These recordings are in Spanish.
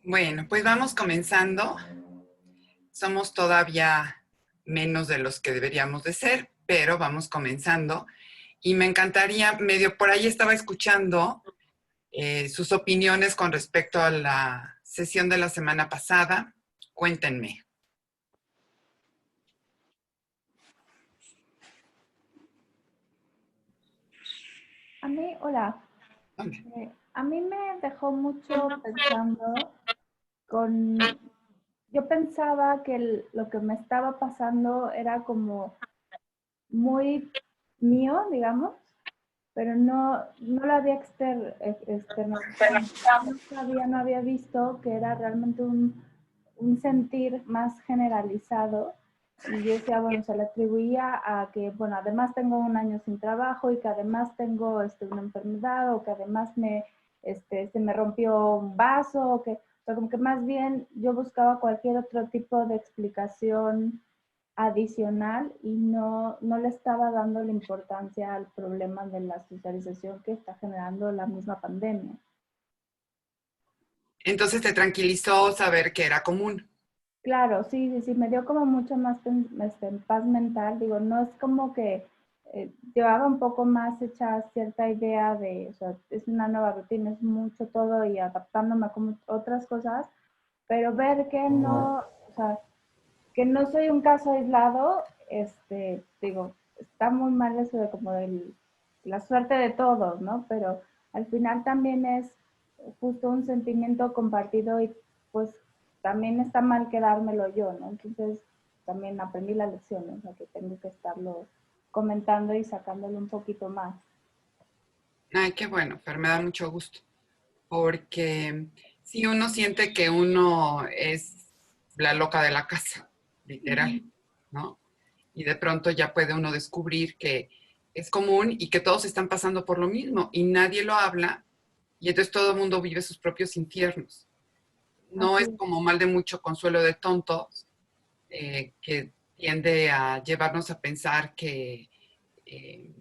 Bueno, pues vamos comenzando. Somos todavía menos de los que deberíamos de ser, pero vamos comenzando. Y me encantaría, medio por ahí estaba escuchando sus opiniones con respecto a la sesión de la semana pasada. Cuéntenme. Hola. ¿Dónde? A mí me dejó mucho pensando con... Yo pensaba que lo que me estaba pasando era como muy mío, digamos, pero no lo había externalizado. No había visto que era realmente un sentir más generalizado. Y yo decía, bueno, se le atribuía a que, bueno, además tengo un año sin trabajo y que además tengo una enfermedad o que además se me rompió un vaso o que, o sea, como que más bien yo buscaba cualquier otro tipo de explicación adicional y no le estaba dando la importancia al problema de la socialización que está generando la misma pandemia. Entonces te tranquilizó saber que era común. Claro, sí, me dio como mucho más paz mental. Digo, no es como que llevaba un poco más hecha cierta idea de, o sea, es una nueva rutina, es mucho todo y adaptándome a como otras cosas, pero ver que no, o sea, que no soy un caso aislado, digo, está muy mal eso de como la suerte de todos, ¿no? Pero al final también es justo un sentimiento compartido y pues también está mal quedármelo yo, ¿no? Entonces también aprendí la lección, ¿no? O sea, que tengo que estarlo comentando y sacándolo un poquito más. Ay, qué bueno, Fer, me da mucho gusto. Porque si uno siente que uno es la loca de la casa, literal, ¿no? Y de pronto ya puede uno descubrir que es común y que todos están pasando por lo mismo y nadie lo habla y entonces todo el mundo vive sus propios infiernos. No es Así, como mal de mucho consuelo de tontos que tiende a llevarnos a pensar que eh,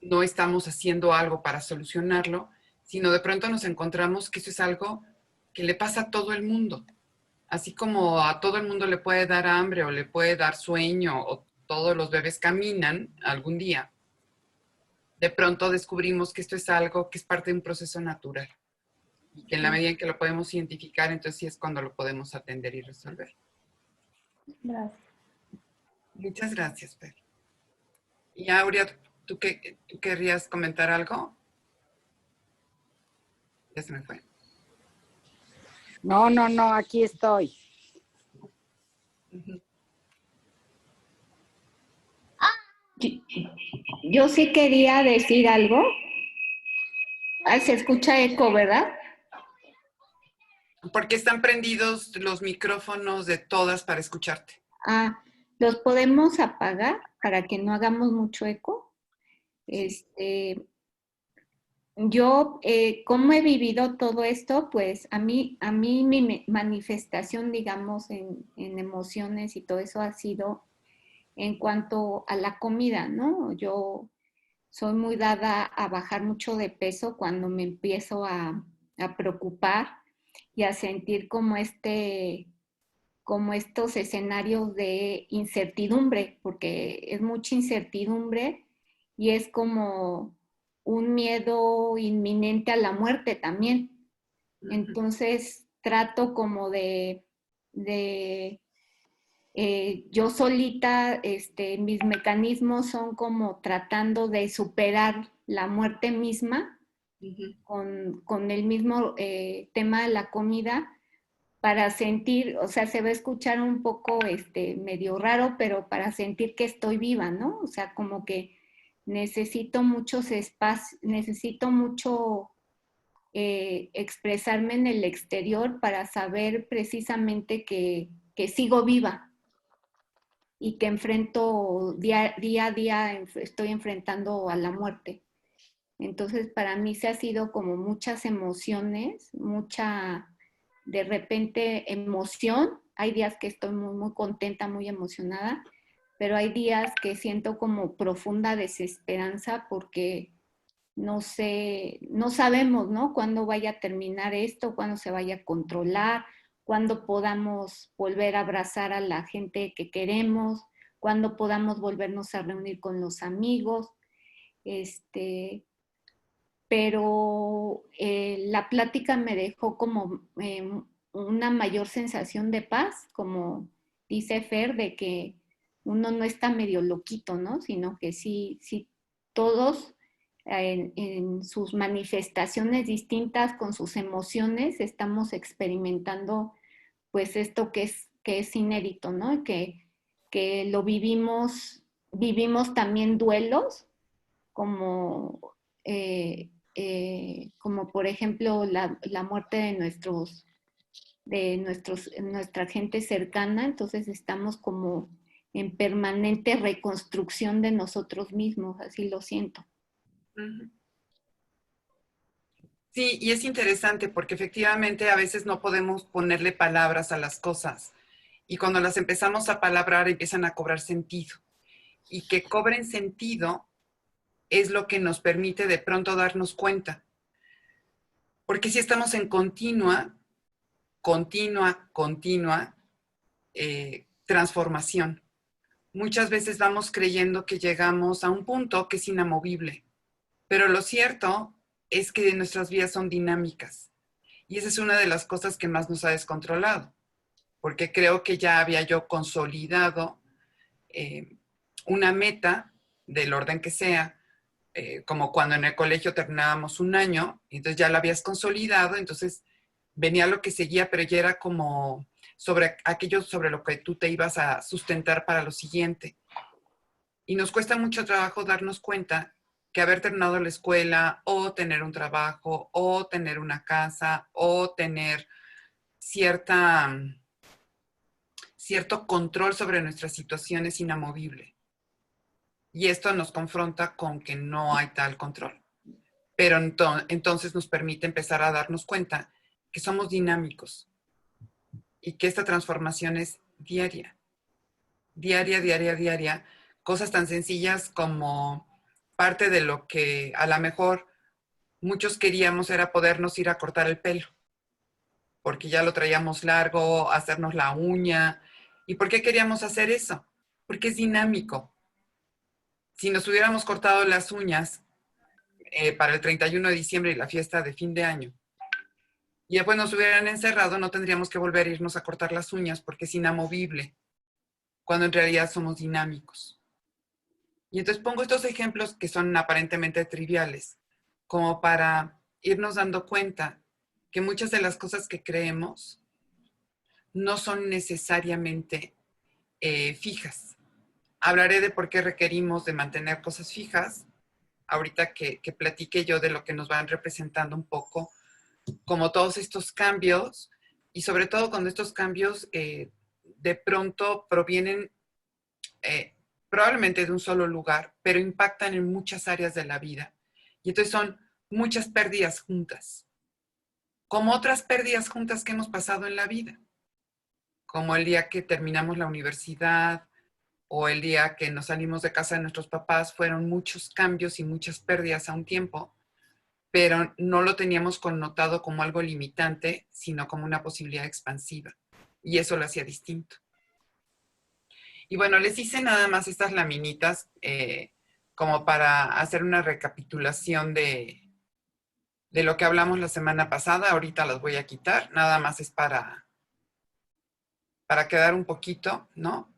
no estamos haciendo algo para solucionarlo, sino de pronto nos encontramos que eso es algo que le pasa a todo el mundo. Así como a todo el mundo le puede dar hambre o le puede dar sueño o todos los bebés caminan algún día, de pronto descubrimos que esto es algo que es parte de un proceso natural y que en la sí, medida en que lo podemos identificar, entonces sí es cuando lo podemos atender y resolver. gracias. Muchas gracias, Fer. Y Aurea, ¿tú querrías comentar algo? Ya se me fue. No, aquí estoy. Uh-huh. Yo sí quería decir algo. Ah, se escucha eco, ¿verdad? Porque están prendidos los micrófonos de todas para escucharte. Ah, ¿los podemos apagar para que no hagamos mucho eco? Sí. Yo, ¿cómo he vivido todo esto? Pues a mí mi manifestación, digamos, en emociones y todo eso ha sido en cuanto a la comida, ¿no? Yo soy muy dada a bajar mucho de peso cuando me empiezo a preocupar y a sentir como estos escenarios de incertidumbre, porque es mucha incertidumbre y es como un miedo inminente a la muerte también. Entonces trato como de yo solita, mis mecanismos son como tratando de superar la muerte misma Uh-huh. con el mismo tema de la comida para sentir, o sea, se va a escuchar un poco medio raro, pero para sentir que estoy viva, ¿no? O sea, como que necesito muchos espacios, necesito mucho expresarme en el exterior para saber precisamente que sigo viva y que enfrento día a día, estoy enfrentando a la muerte. Entonces, para mí se ha sido como muchas emociones, mucha, de repente, emoción. Hay días que estoy muy contenta, muy emocionada, pero hay días que siento como profunda desesperanza porque no sé, no sabemos, ¿no? Cuándo vaya a terminar esto, cuándo se vaya a controlar, cuándo podamos volver a abrazar a la gente que queremos, cuándo podamos volvernos a reunir con los amigos. Pero la plática me dejó como una mayor sensación de paz, como dice Fer, de que uno no está medio loquito, ¿no? Sino que sí, sí todos en sus manifestaciones distintas, con sus emociones, estamos experimentando pues esto que es inédito, ¿no? Que lo vivimos también duelos, como, como por ejemplo la muerte nuestra gente cercana, entonces estamos como en permanente reconstrucción de nosotros mismos, así lo siento. Sí, y es interesante porque efectivamente a veces no podemos ponerle palabras a las cosas y cuando las empezamos a palabrar empiezan a cobrar sentido. Y que cobren sentido es lo que nos permite de pronto darnos cuenta. Porque si estamos en continua transformación. Muchas veces vamos creyendo que llegamos a un punto que es inamovible, pero lo cierto es que nuestras vidas son dinámicas y esa es una de las cosas que más nos ha descontrolado, porque creo que ya había yo consolidado una meta del orden que sea, como cuando en el colegio terminábamos un año, entonces ya la habías consolidado, entonces venía lo que seguía, pero ya era como sobre aquello sobre lo que tú te ibas a sustentar para lo siguiente. Y nos cuesta mucho trabajo darnos cuenta que haber terminado la escuela o tener un trabajo o tener una casa o tener cierto control sobre nuestra situación es inamovible. Y esto nos confronta con que no hay tal control. Pero entonces nos permite empezar a darnos cuenta que somos dinámicos y que esta transformación es diaria. Diaria. Cosas tan sencillas como parte de lo que a lo mejor muchos queríamos era podernos ir a cortar el pelo, porque ya lo traíamos largo, hacernos la uña. ¿Y por qué queríamos hacer eso? Porque es dinámico. Si nos hubiéramos cortado las uñas para el 31 de diciembre y la fiesta de fin de año, y después nos hubieran encerrado, no tendríamos que volver a irnos a cortar las uñas porque es inamovible, cuando en realidad somos dinámicos. Y entonces pongo estos ejemplos que son aparentemente triviales, como para irnos dando cuenta que muchas de las cosas que creemos no son necesariamente fijas. Hablaré de por qué requerimos de mantener cosas fijas, ahorita que platique yo de lo que nos van representando un poco, como todos estos cambios, y sobre todo cuando estos cambios de pronto provienen probablemente de un solo lugar, pero impactan en muchas áreas de la vida. Y entonces son muchas pérdidas juntas, como otras pérdidas juntas que hemos pasado en la vida, como el día que terminamos la universidad o el día que nos salimos de casa de nuestros papás, fueron muchos cambios y muchas pérdidas a un tiempo, pero no lo teníamos connotado como algo limitante, sino como una posibilidad expansiva. Y eso lo hacía distinto. Y bueno, les hice nada más estas laminitas como para hacer una recapitulación de lo que hablamos la semana pasada. Ahorita las voy a quitar, nada más es para quedar un poquito, ¿no?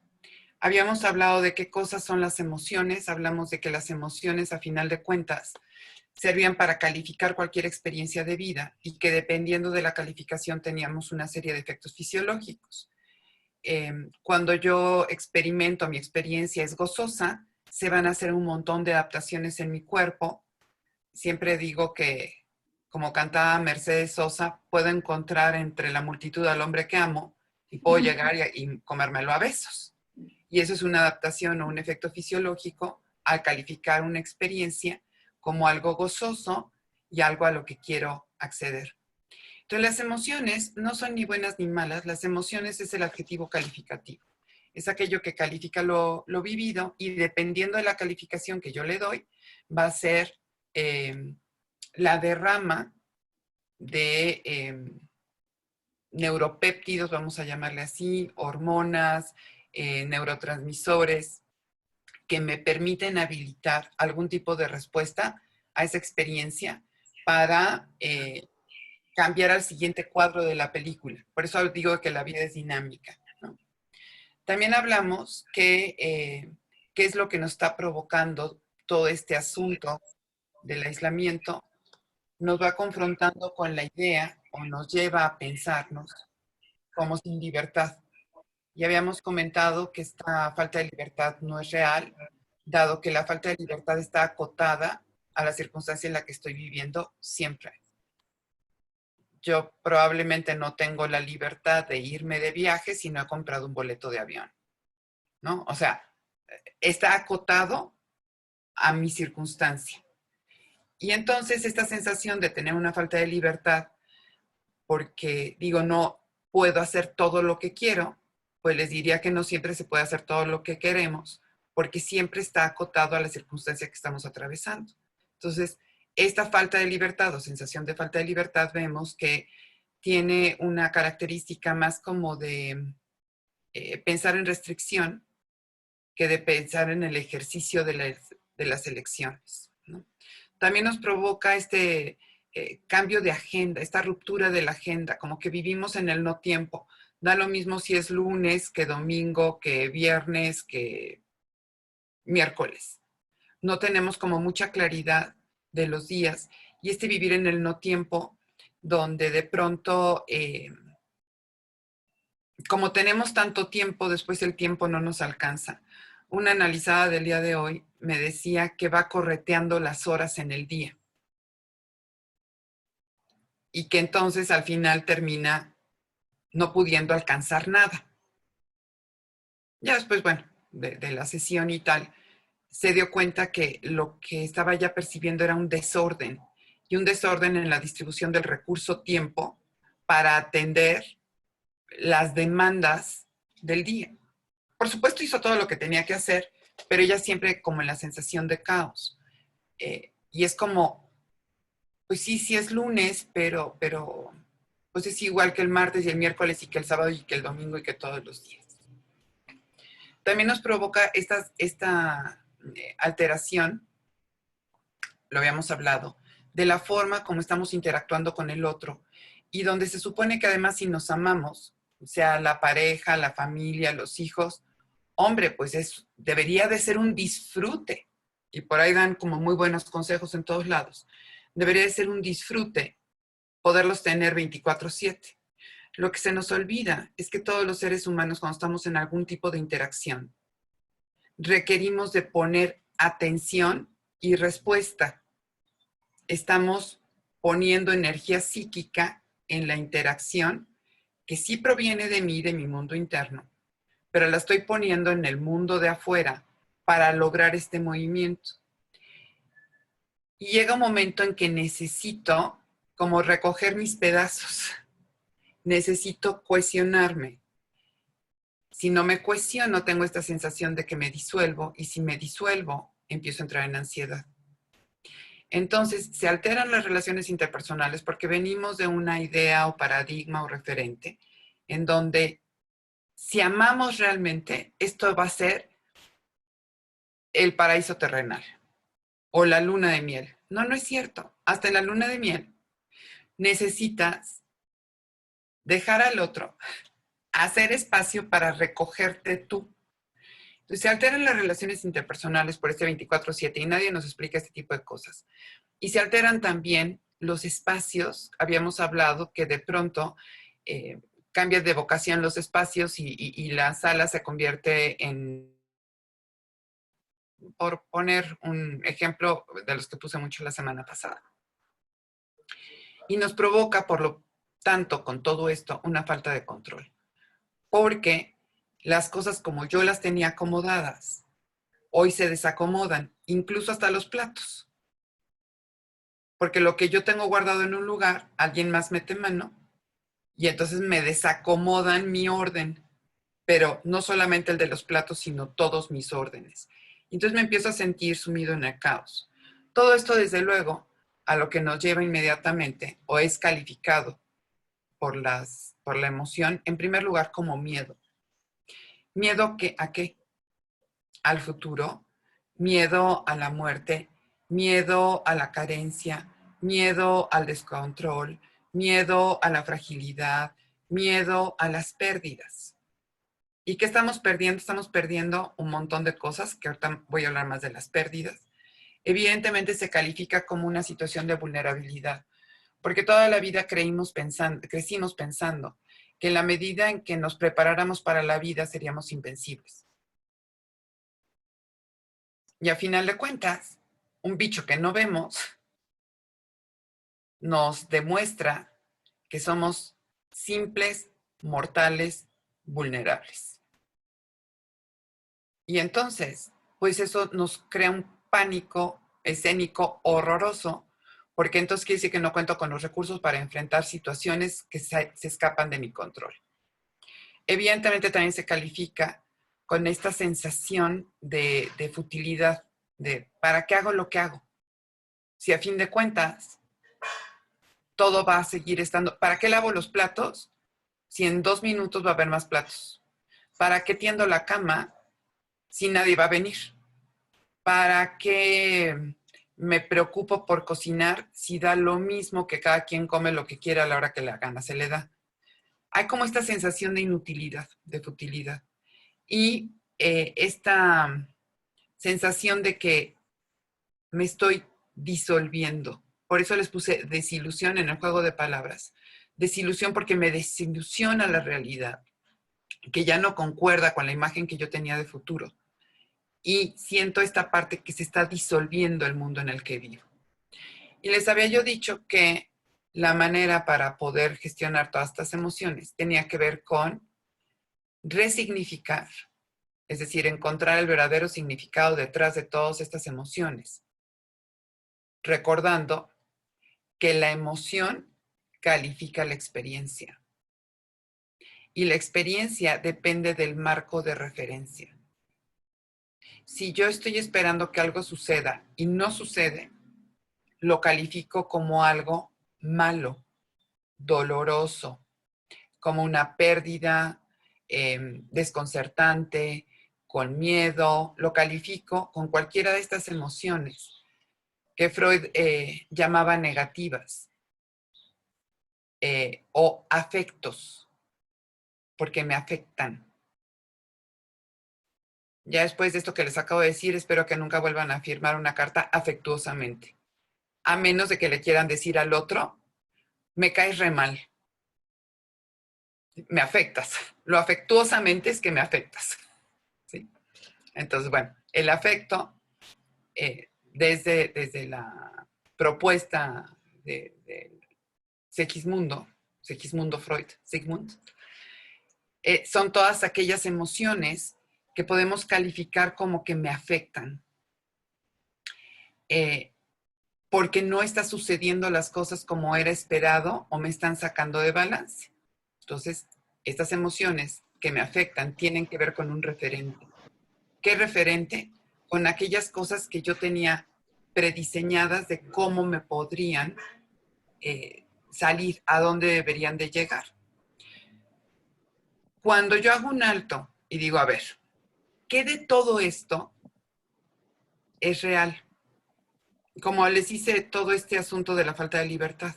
Habíamos hablado de qué cosas son las emociones, hablamos de que las emociones a final de cuentas servían para calificar cualquier experiencia de vida y que dependiendo de la calificación teníamos una serie de efectos fisiológicos. Cuando yo experimento, mi experiencia es gozosa, se van a hacer un montón de adaptaciones en mi cuerpo. Siempre digo que, como cantaba Mercedes Sosa, puedo encontrar entre la multitud al hombre que amo y puedo llegar y comérmelo a besos. Y eso es una adaptación o un efecto fisiológico al calificar una experiencia como algo gozoso y algo a lo que quiero acceder. Entonces, las emociones no son ni buenas ni malas. Las emociones es el adjetivo calificativo. Es aquello que califica lo vivido y dependiendo de la calificación que yo le doy, va a ser la derrama de neuropéptidos, vamos a llamarle así, hormonas, neurotransmisores, que me permiten habilitar algún tipo de respuesta a esa experiencia para cambiar al siguiente cuadro de la película. Por eso digo que la vida es dinámica, ¿no? También hablamos que qué es lo que nos está provocando todo este asunto del aislamiento. Nos va confrontando con la idea o nos lleva a pensarnos como sin libertad. Ya habíamos comentado que esta falta de libertad no es real, dado que la falta de libertad está acotada a la circunstancia en la que estoy viviendo siempre. Yo probablemente no tengo la libertad de irme de viaje si no he comprado un boleto de avión, ¿no? O sea, está acotado a mi circunstancia. Y entonces esta sensación de tener una falta de libertad, porque digo, no puedo hacer todo lo que quiero, pues les diría que no siempre se puede hacer todo lo que queremos, porque siempre está acotado a la circunstancia que estamos atravesando. Entonces, esta falta de libertad o sensación de falta de libertad vemos que tiene una característica más como de pensar en restricción que de pensar en el ejercicio de las elecciones, ¿no? También nos provoca este cambio de agenda, esta ruptura de la agenda, como que vivimos en el no tiempo. Da lo mismo si es lunes, que domingo, que viernes, que miércoles. No tenemos como mucha claridad de los días. Y este vivir en el no tiempo, donde de pronto, como tenemos tanto tiempo, después el tiempo no nos alcanza. Una analizada del día de hoy me decía que va correteando las horas en el día. Y que entonces al final termina no pudiendo alcanzar nada. Ya después, bueno, de la sesión y tal, se dio cuenta que lo que estaba ya percibiendo era un desorden, y un desorden en la distribución del recurso tiempo para atender las demandas del día. Por supuesto hizo todo lo que tenía que hacer, pero ella siempre como en la sensación de caos. Y es como, pues sí es lunes, pero pues es igual que el martes y el miércoles y que el sábado y que el domingo y que todos los días. También nos provoca esta alteración, lo habíamos hablado, de la forma como estamos interactuando con el otro y donde se supone que además si nos amamos, sea la pareja, la familia, los hijos, hombre, pues debería de ser un disfrute. Y por ahí dan como muy buenos consejos en todos lados. Debería de ser un disfrute poderlos tener 24/7. Lo que se nos olvida es que todos los seres humanos, cuando estamos en algún tipo de interacción, requerimos de poner atención y respuesta. Estamos poniendo energía psíquica en la interacción que sí proviene de mí, de mi mundo interno, pero la estoy poniendo en el mundo de afuera para lograr este movimiento. Y llega un momento en que necesito como recoger mis pedazos. Necesito cohesionarme. Si no me cohesiono, tengo esta sensación de que me disuelvo, y si me disuelvo, empiezo a entrar en ansiedad. Entonces, se alteran las relaciones interpersonales porque venimos de una idea o paradigma o referente en donde si amamos realmente, esto va a ser el paraíso terrenal o la luna de miel. No, no es cierto. Hasta en la luna de miel necesitas dejar al otro, hacer espacio para recogerte tú. Entonces, se alteran las relaciones interpersonales por este 24/7 y nadie nos explica este tipo de cosas. Y se alteran también los espacios. Habíamos hablado que de pronto cambian de vocación los espacios y la sala se convierte en, por poner un ejemplo de los que puse mucho la semana pasada. Y nos provoca, por lo tanto, con todo esto, una falta de control. Porque las cosas como yo las tenía acomodadas, hoy se desacomodan, incluso hasta los platos. Porque lo que yo tengo guardado en un lugar, alguien más mete mano y entonces me desacomodan mi orden, pero no solamente el de los platos, sino todos mis órdenes. Entonces me empiezo a sentir sumido en el caos. Todo esto, desde luego, a lo que nos lleva inmediatamente o es calificado por la emoción, en primer lugar, como miedo. ¿Miedo a qué? Al futuro, miedo a la muerte, miedo a la carencia, miedo al descontrol, miedo a la fragilidad, miedo a las pérdidas. ¿Y qué estamos perdiendo? Estamos perdiendo un montón de cosas, que ahorita voy a hablar más de las pérdidas. Evidentemente se califica como una situación de vulnerabilidad, porque toda la vida crecimos pensando que en la medida en que nos preparáramos para la vida seríamos invencibles. Y a final de cuentas, un bicho que no vemos nos demuestra que somos simples, mortales, vulnerables. Y entonces, pues eso nos crea un pánico escénico horroroso, porque entonces quiere decir que no cuento con los recursos para enfrentar situaciones que se escapan de mi control. Evidentemente también se califica con esta sensación de futilidad, de ¿para qué hago lo que hago? Si a fin de cuentas todo va a seguir estando. ¿Para qué lavo los platos? Si en 2 minutos va a haber más platos. ¿Para qué tiendo la cama si nadie va a venir? ¿Para qué me preocupo por cocinar si da lo mismo que cada quien come lo que quiera a la hora que la gana se le da? Hay como esta sensación de inutilidad, de futilidad. Y esta sensación de que me estoy disolviendo. Por eso les puse desilusión en el juego de palabras. Desilusión porque me desilusiona la realidad, que ya no concuerda con la imagen que yo tenía de futuro. Y siento esta parte que se está disolviendo el mundo en el que vivo. Y les había yo dicho que la manera para poder gestionar todas estas emociones tenía que ver con resignificar, es decir, encontrar el verdadero significado detrás de todas estas emociones, recordando que la emoción califica la experiencia y la experiencia depende del marco de referencia. Si yo estoy esperando que algo suceda y no sucede, lo califico como algo malo, doloroso, como una pérdida, desconcertante, con miedo. Lo califico con cualquiera de estas emociones que Freud llamaba negativas o afectos, porque me afectan. Ya después de esto que les acabo de decir, espero que nunca vuelvan a firmar una carta afectuosamente, a menos de que le quieran decir al otro, me caes re mal, me afectas. Lo afectuosamente es que me afectas. ¿Sí? Entonces, bueno, el afecto, desde la propuesta de Segismundo Freud, Sigmund, son todas aquellas emociones que podemos calificar como que me afectan. Porque no está sucediendo las cosas como era esperado o me están sacando de balance. Entonces, estas emociones que me afectan tienen que ver con un referente. ¿Qué referente? Con aquellas cosas que yo tenía prediseñadas de cómo me podrían salir, a dónde deberían de llegar. Cuando yo hago un alto y digo, a ver, ¿qué de todo esto es real? Como les hice todo este asunto de la falta de libertad.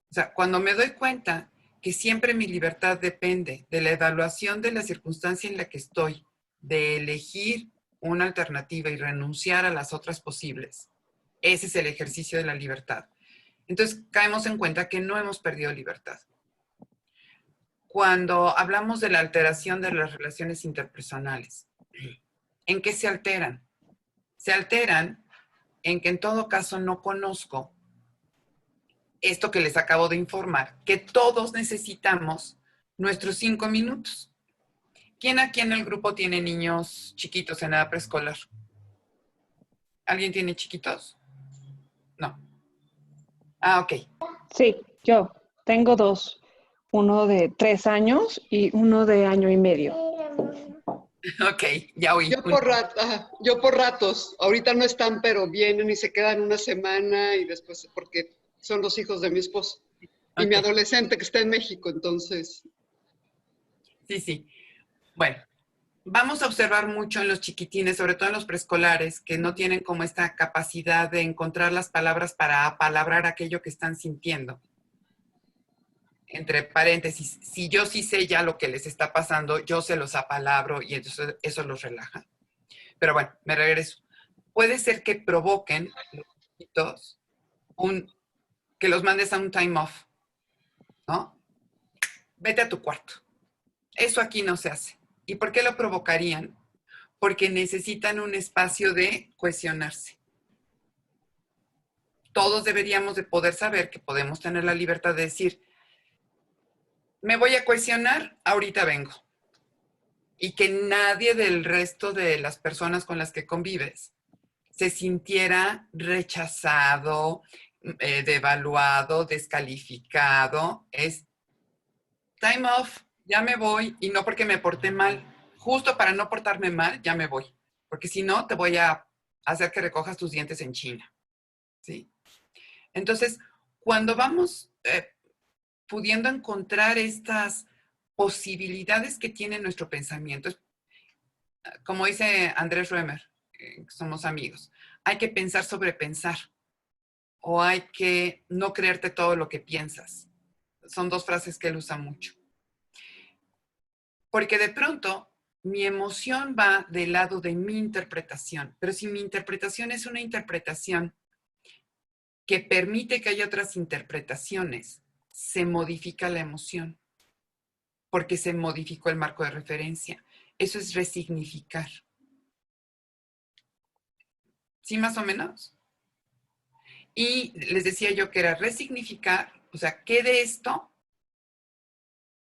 O sea, cuando me doy cuenta que siempre mi libertad depende de la evaluación de la circunstancia en la que estoy, de elegir una alternativa y renunciar a las otras posibles, ese es el ejercicio de la libertad. Entonces, caemos en cuenta que no hemos perdido libertad. Cuando hablamos de la alteración de las relaciones interpersonales, ¿en qué se alteran? Se alteran en que en todo caso no conozco esto que les acabo de informar, que todos necesitamos nuestros 5 minutos. ¿Quién aquí en el grupo tiene niños chiquitos en edad preescolar? ¿Alguien tiene chiquitos? No. Ah, ok. Sí, yo tengo dos, uno de 3 años y uno de 1 año y medio. Ok, ya oí. Yo por ratos. Ahorita no están, pero vienen y se quedan una semana y después, porque son los hijos de mi esposo. Y mi Ok. adolescente que está en México, entonces. Sí, sí. Bueno, vamos a observar mucho en los chiquitines, sobre todo en los preescolares, que no tienen como esta capacidad de encontrar las palabras para apalabrar aquello que están sintiendo. Entre paréntesis, si yo sí sé ya lo que les está pasando, yo se los apalabro y entonces eso los relaja. Pero bueno, me regreso. Puede ser que provoquen los chiquitos que los mandes a un time off, ¿no? Vete a tu cuarto. Eso aquí no se hace. ¿Y por qué lo provocarían? Porque necesitan un espacio de cohesionarse. Todos deberíamos de poder saber que podemos tener la libertad de decir, me voy a cohesionar, ahorita vengo. Y que nadie del resto de las personas con las que convives se sintiera rechazado, devaluado, descalificado. Es time off, ya me voy, y no porque me porté mal. Justo para no portarme mal, ya me voy. Porque si no, te voy a hacer que recojas tus dientes en China. ¿Sí? Entonces, cuando vamos pudiendo encontrar estas posibilidades que tiene nuestro pensamiento, como dice Andrés Römer, somos amigos, hay que pensar sobre pensar o hay que no creerte todo lo que piensas. Son dos frases que él usa mucho. Porque de pronto mi emoción va del lado de mi interpretación, pero si mi interpretación es una interpretación que permite que haya otras interpretaciones, se modifica la emoción porque se modificó el marco de referencia. Eso es resignificar. ¿Sí, más o menos? Y les decía yo que era resignificar, o sea, ¿qué de esto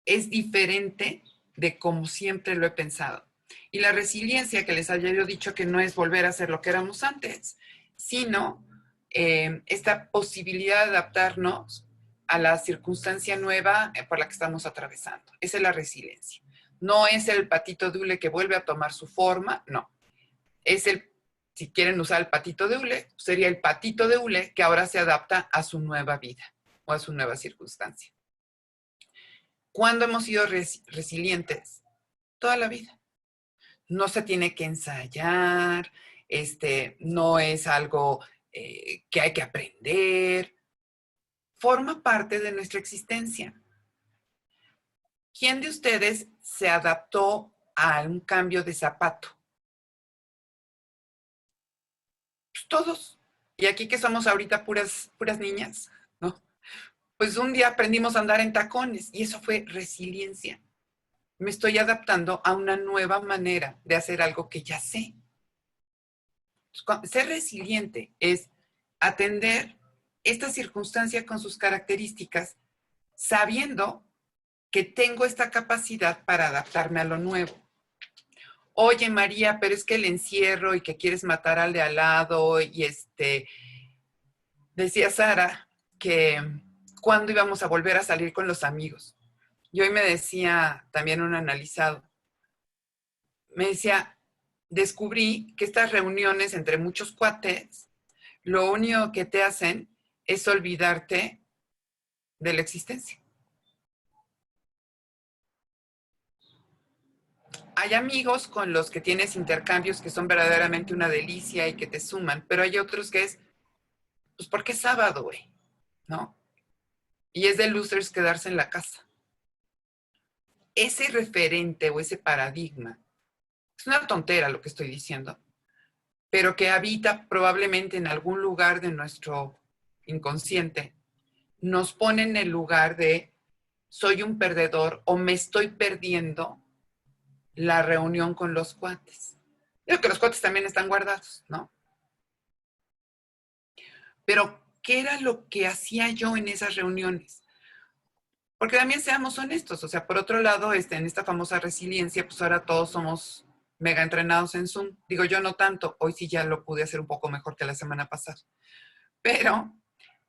es diferente de como siempre lo he pensado? Y la resiliencia, que les había yo dicho que no es volver a ser lo que éramos antes, sino esta posibilidad de adaptarnos a la circunstancia nueva por la que estamos atravesando. Esa es la resiliencia. No es el patito de hule que vuelve a tomar su forma, no. Es el, si quieren usar el patito de hule, sería el patito de hule que ahora se adapta a su nueva vida o a su nueva circunstancia. ¿Cuándo hemos sido resilientes? Toda la vida. No se tiene que ensayar, no es algo que hay que aprender. Forma parte de nuestra existencia. ¿Quién de ustedes se adaptó a un cambio de zapato? Pues todos. Y aquí que somos ahorita puras niñas, ¿no? Pues un día aprendimos a andar en tacones y eso fue resiliencia. Me estoy adaptando a una nueva manera de hacer algo que ya sé. Ser resiliente es atender esta circunstancia con sus características, sabiendo que tengo esta capacidad para adaptarme a lo nuevo. Oye, María, pero es que el encierro y que quieres matar al de al lado y decía Sara que cuándo íbamos a volver a salir con los amigos. Y hoy me decía también un analizado, me decía, descubrí que estas reuniones entre muchos cuates, lo único que te hacen es olvidarte de la existencia. Hay amigos con los que tienes intercambios que son verdaderamente una delicia y que te suman, pero hay otros que es, pues porque es sábado, güey, ¿no? Y es de losers quedarse en la casa. Ese referente o ese paradigma, es una tontera lo que estoy diciendo, pero que habita probablemente en algún lugar de nuestro inconsciente, nos pone en el lugar de soy un perdedor o me estoy perdiendo la reunión con los cuates. Digo que los cuates también están guardados, ¿no? Pero, ¿qué era lo que hacía yo en esas reuniones? Porque también seamos honestos, o sea, por otro lado, en esta famosa resiliencia, pues ahora todos somos mega entrenados en Zoom. Digo, yo no tanto, hoy sí ya lo pude hacer un poco mejor que la semana pasada. Pero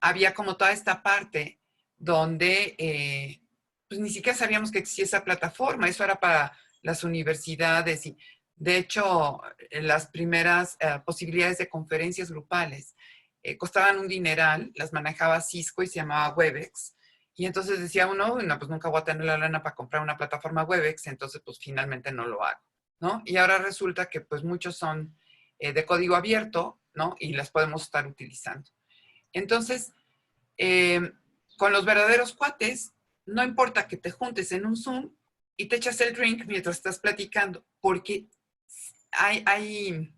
había como toda esta parte donde pues ni siquiera sabíamos que existía esa plataforma. Eso era para las universidades. Y, de hecho, las primeras posibilidades de conferencias grupales costaban un dineral, las manejaba Cisco y se llamaba Webex. Y entonces decía uno, no, pues nunca voy a tener la lana para comprar una plataforma Webex, entonces pues finalmente no lo hago, ¿no? Y ahora resulta que pues muchos son de código abierto, ¿no? Y las podemos estar utilizando. Entonces, con los verdaderos cuates, no importa que te juntes en un Zoom y te echas el drink mientras estás platicando, porque hay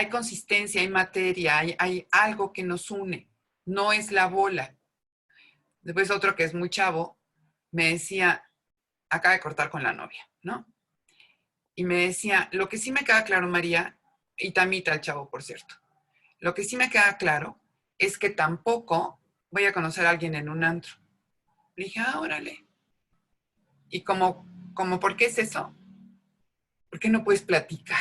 consistencia, hay materia, hay algo que nos une, no es la bola. Después otro que es muy chavo, me decía, acaba de cortar con la novia, ¿no? Y me decía, lo que sí me queda claro, María, y Tamita el chavo, por cierto, lo que sí me queda claro es que tampoco voy a conocer a alguien en un antro. Le dije, órale. ¿Y como por qué es eso? ¿Por qué no puedes platicar?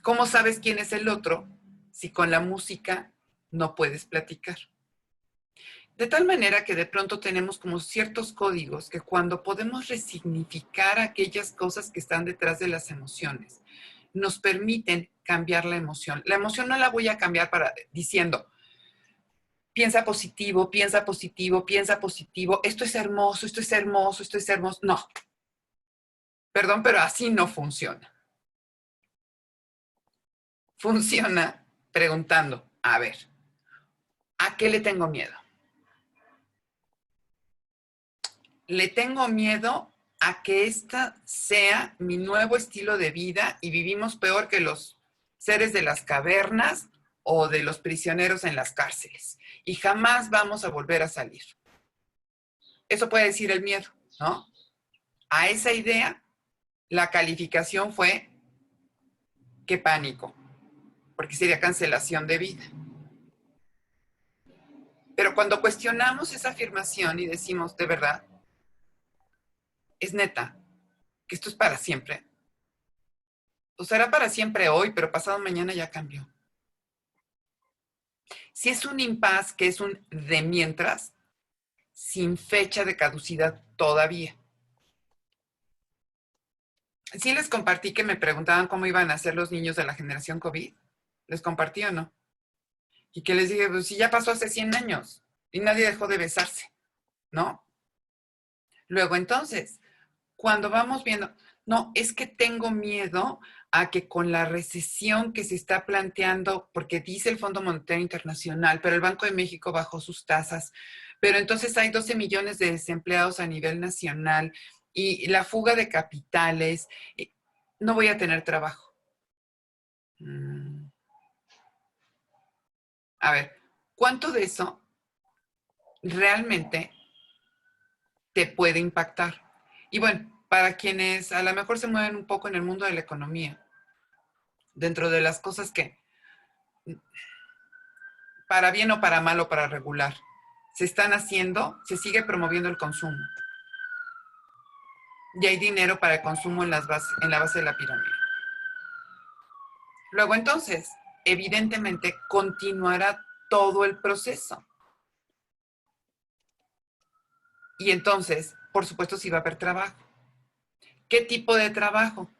¿Cómo sabes quién es el otro si con la música no puedes platicar? De tal manera que de pronto tenemos como ciertos códigos que cuando podemos resignificar aquellas cosas que están detrás de las emociones, nos permiten cambiar la emoción. La emoción no la voy a cambiar diciendo, piensa positivo, piensa positivo, piensa positivo, esto es hermoso, esto es hermoso, esto es hermoso. No, perdón, pero así no funciona. Funciona preguntando, a ver, ¿a qué le tengo miedo? Le tengo miedo a que esta sea mi nuevo estilo de vida y vivimos peor que los seres de las cavernas o de los prisioneros en las cárceles. Y jamás vamos a volver a salir. Eso puede decir el miedo, ¿no? A esa idea, la calificación fue, qué pánico, porque sería cancelación de vida. Pero cuando cuestionamos esa afirmación y decimos, de verdad, es neta, que esto es para siempre. Pues será para siempre hoy, pero pasado mañana ya cambió. Si es un impas, que es un de mientras, sin fecha de caducidad todavía. Sí les compartí que me preguntaban cómo iban a ser los niños de la generación COVID. ¿Les compartí o no? Y que les dije, pues si ya pasó hace 100 años y nadie dejó de besarse, ¿no? Luego entonces, cuando vamos viendo, no, es que tengo miedo a que con la recesión que se está planteando, porque dice el Fondo Monetario Internacional, pero el Banco de México bajó sus tasas, pero entonces hay 12 millones de desempleados a nivel nacional y la fuga de capitales, no voy a tener trabajo. A ver, ¿cuánto de eso realmente te puede impactar? Y bueno, para quienes a lo mejor se mueven un poco en el mundo de la economía, dentro de las cosas que, para bien o para mal o para regular, se están haciendo, se sigue promoviendo el consumo. Y hay dinero para el consumo en la base de la pirámide. Luego entonces, evidentemente, continuará todo el proceso. Y entonces, por supuesto, sí va a haber trabajo. ¿Qué tipo de trabajo?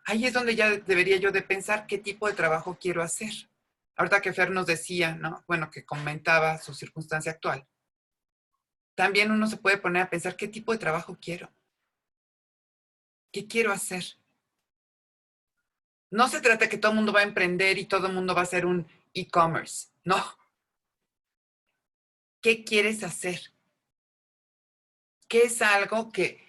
Ahí es donde ya debería yo de pensar qué tipo de trabajo quiero hacer. Ahorita que Fer nos decía, ¿no? Bueno, que comentaba su circunstancia actual. También uno se puede poner a pensar qué tipo de trabajo quiero. ¿Qué quiero hacer? No se trata de que todo el mundo va a emprender y todo el mundo va a hacer un e-commerce. No. ¿Qué quieres hacer? ¿Qué es algo que...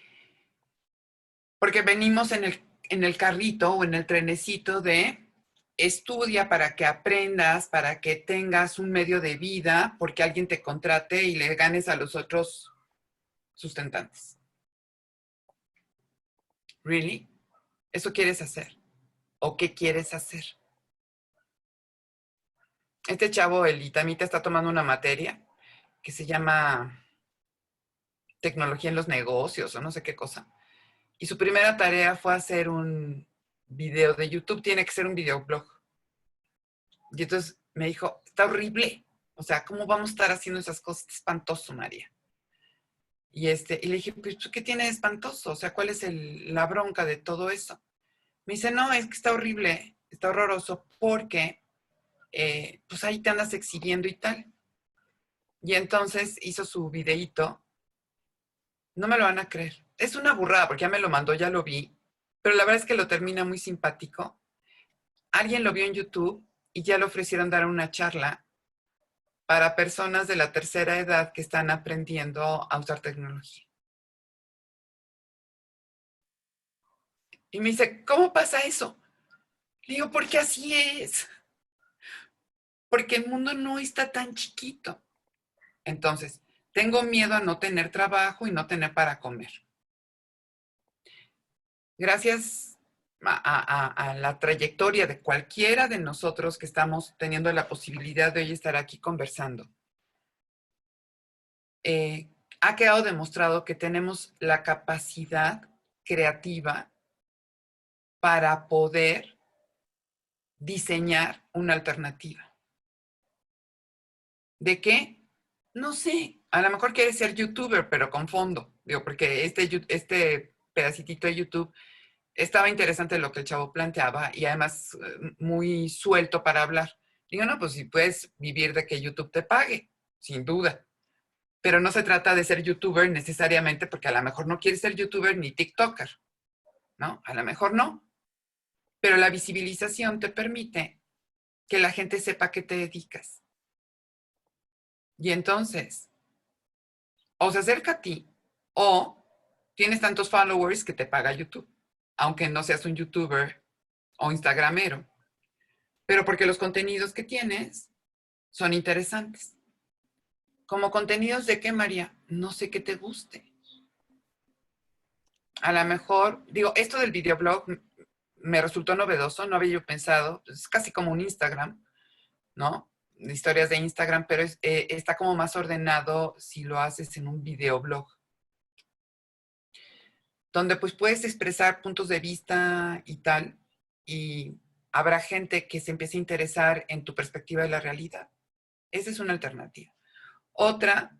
Porque venimos en el carrito o en el trenecito de estudia para que aprendas, para que tengas un medio de vida, porque alguien te contrate y le ganes a los otros sustentantes. ¿Really? ¿Eso quieres hacer? ¿O qué quieres hacer? Este chavo, el Itamita, está tomando una materia que se llama tecnología en los negocios o no sé qué cosa. Y su primera tarea fue hacer un video de YouTube. Tiene que ser un videoblog. Y entonces me dijo, está horrible. O sea, ¿cómo vamos a estar haciendo esas cosas? Está espantoso, María. Y le dije, pues, ¿qué tiene de espantoso? O sea, ¿cuál es la bronca de todo eso? Me dice, no, es que está horrible, está horroroso, porque pues ahí te andas exhibiendo y tal. Y entonces hizo su videíto. No me lo van a creer. Es una burrada, porque ya me lo mandó, ya lo vi. Pero la verdad es que lo termina muy simpático. Alguien lo vio en YouTube y ya le ofrecieron dar una charla para personas de la tercera edad que están aprendiendo a usar tecnología. Y me dice, ¿cómo pasa eso? Le digo, porque así es. Porque el mundo no está tan chiquito. Entonces, tengo miedo a no tener trabajo y no tener para comer. Gracias a la trayectoria de cualquiera de nosotros que estamos teniendo la posibilidad de hoy estar aquí conversando, ha quedado demostrado que tenemos la capacidad creativa para poder diseñar una alternativa. ¿De qué? No sé. A lo mejor quieres ser youtuber, pero con fondo. Digo, porque este pedacitito de YouTube estaba interesante lo que el chavo planteaba y además muy suelto para hablar. Digo, no, pues si puedes vivir de que YouTube te pague, sin duda. Pero no se trata de ser youtuber necesariamente porque a lo mejor no quieres ser youtuber ni TikToker, ¿no? A lo mejor no. Pero la visibilización te permite que la gente sepa a qué te dedicas. Y entonces, o se acerca a ti o tienes tantos followers que te paga YouTube, aunque no seas un youtuber o instagramero, pero porque los contenidos que tienes son interesantes. ¿Como contenidos de qué, María? No sé qué te guste. A lo mejor, digo, esto del videoblog me resultó novedoso, no había yo pensado, es casi como un Instagram, ¿no? Historias de Instagram, pero está como más ordenado si lo haces en un videoblog, donde pues puedes expresar puntos de vista y tal, y habrá gente que se empiece a interesar en tu perspectiva de la realidad. Esa es una alternativa. Otra,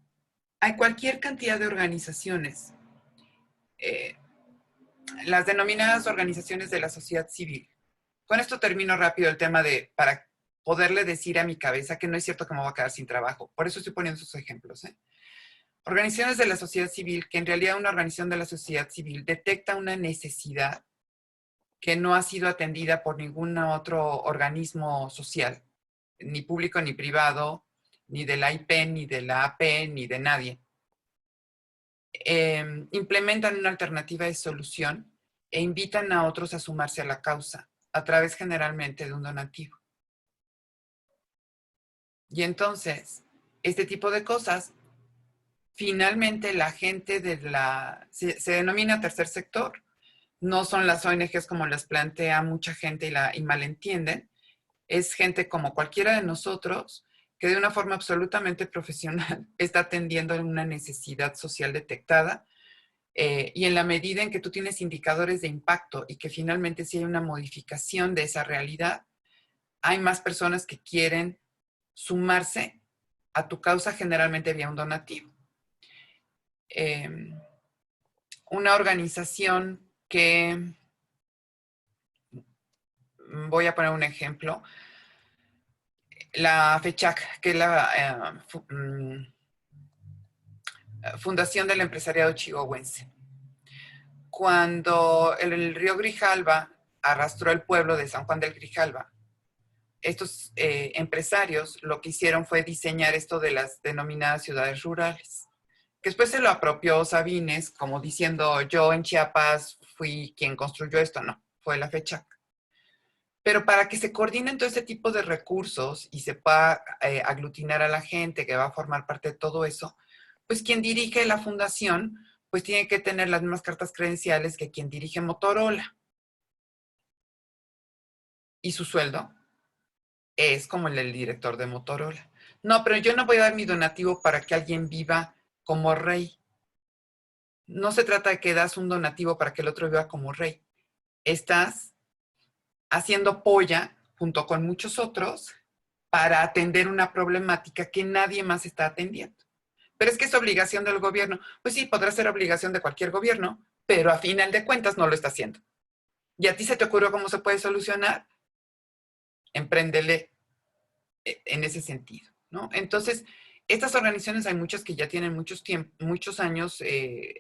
hay cualquier cantidad de organizaciones, las denominadas organizaciones de la sociedad civil. Con esto termino rápido el tema para poderle decir a mi cabeza que no es cierto que me voy a quedar sin trabajo. Por eso estoy poniendo esos ejemplos. Organizaciones de la sociedad civil, que en realidad una organización de la sociedad civil detecta una necesidad que no ha sido atendida por ningún otro organismo social, ni público ni privado, ni de la IP, ni de la AP, ni de nadie. Implementan una alternativa de solución e invitan a otros a sumarse a la causa, a través generalmente de un donativo. Y entonces, este tipo de cosas, finalmente la gente se denomina tercer sector. No son las ONGs como las plantea mucha gente y malentienden. Es gente como cualquiera de nosotros que de una forma absolutamente profesional está atendiendo una necesidad social detectada. Y en la medida en que tú tienes indicadores de impacto y que finalmente si hay una modificación de esa realidad, hay más personas que quieren sumarse a tu causa generalmente vía un donativo. Una organización que, voy a poner un ejemplo, la FECHAC, que es la Fundación del Empresariado Chihuahuense. Cuando el río Grijalva arrastró el pueblo de San Juan del Grijalva, estos empresarios lo que hicieron fue diseñar esto de las denominadas ciudades rurales, que después se lo apropió Sabines como diciendo yo en Chiapas fui quien construyó esto. No, fue la FECHAC. Pero para que se coordinen todo este tipo de recursos y se pueda aglutinar a la gente que va a formar parte de todo eso, pues quien dirige la fundación pues tiene que tener las mismas cartas credenciales que quien dirige Motorola. Y su sueldo es como el del director de Motorola. No, pero yo no voy a dar mi donativo para que alguien viva como rey. No se trata de que das un donativo para que el otro viva como rey. Estás haciendo polla junto con muchos otros para atender una problemática que nadie más está atendiendo. pero es que es obligación del gobierno. Pues sí, podrá ser obligación de cualquier gobierno, pero a final de cuentas no lo está haciendo. ¿Y a ti se te ocurrió cómo se puede solucionar? Empréndele en ese sentido, ¿no? Entonces, estas organizaciones hay muchas que ya tienen muchos años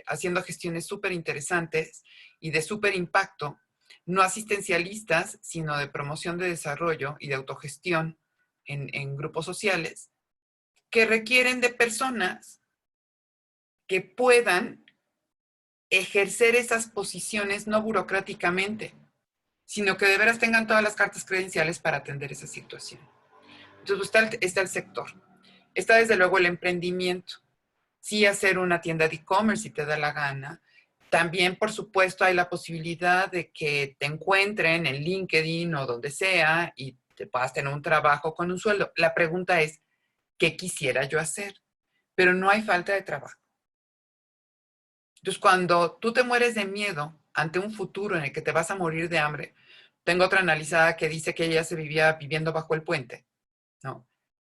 haciendo gestiones súper interesantes y de súper impacto, no asistencialistas, sino de promoción de desarrollo y de autogestión en grupos sociales, que requieren de personas que puedan ejercer esas posiciones no burocráticamente, sino que de veras tengan todas las cartas credenciales para atender esa situación. Entonces está el sector. Está desde luego el emprendimiento. Sí, hacer una tienda de e-commerce si te da la gana. También, por supuesto, hay la posibilidad de que te encuentren en LinkedIn o donde sea y te puedas tener un trabajo con un sueldo. La pregunta es, ¿qué quisiera yo hacer? Pero no hay falta de trabajo. Entonces, cuando tú te mueres de miedo ante un futuro en el que te vas a morir de hambre, tengo otra analizada que dice que ella se vivía viviendo bajo el puente, ¿no?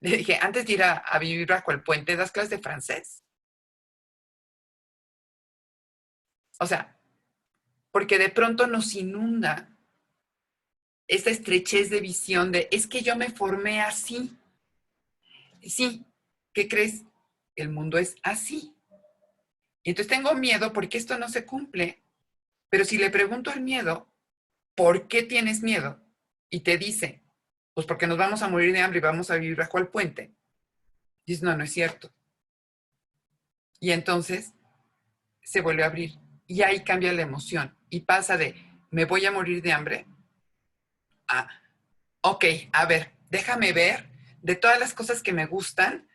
Le dije, antes de ir a vivir bajo el puente, ¿das clases de francés? O sea, porque de pronto nos inunda esta estrechez de visión de, es que yo me formé así. Sí, ¿qué crees? El mundo es así. Y entonces tengo miedo porque esto no se cumple. Pero si le pregunto al miedo, ¿por qué tienes miedo? Y te dice, pues porque nos vamos a morir de hambre y vamos a vivir bajo el puente. Dices, no, no es cierto. Y entonces se vuelve a abrir. Y ahí cambia la emoción. Y pasa de, me voy a morir de hambre, a, ok, a ver, déjame ver de todas las cosas que me gustan,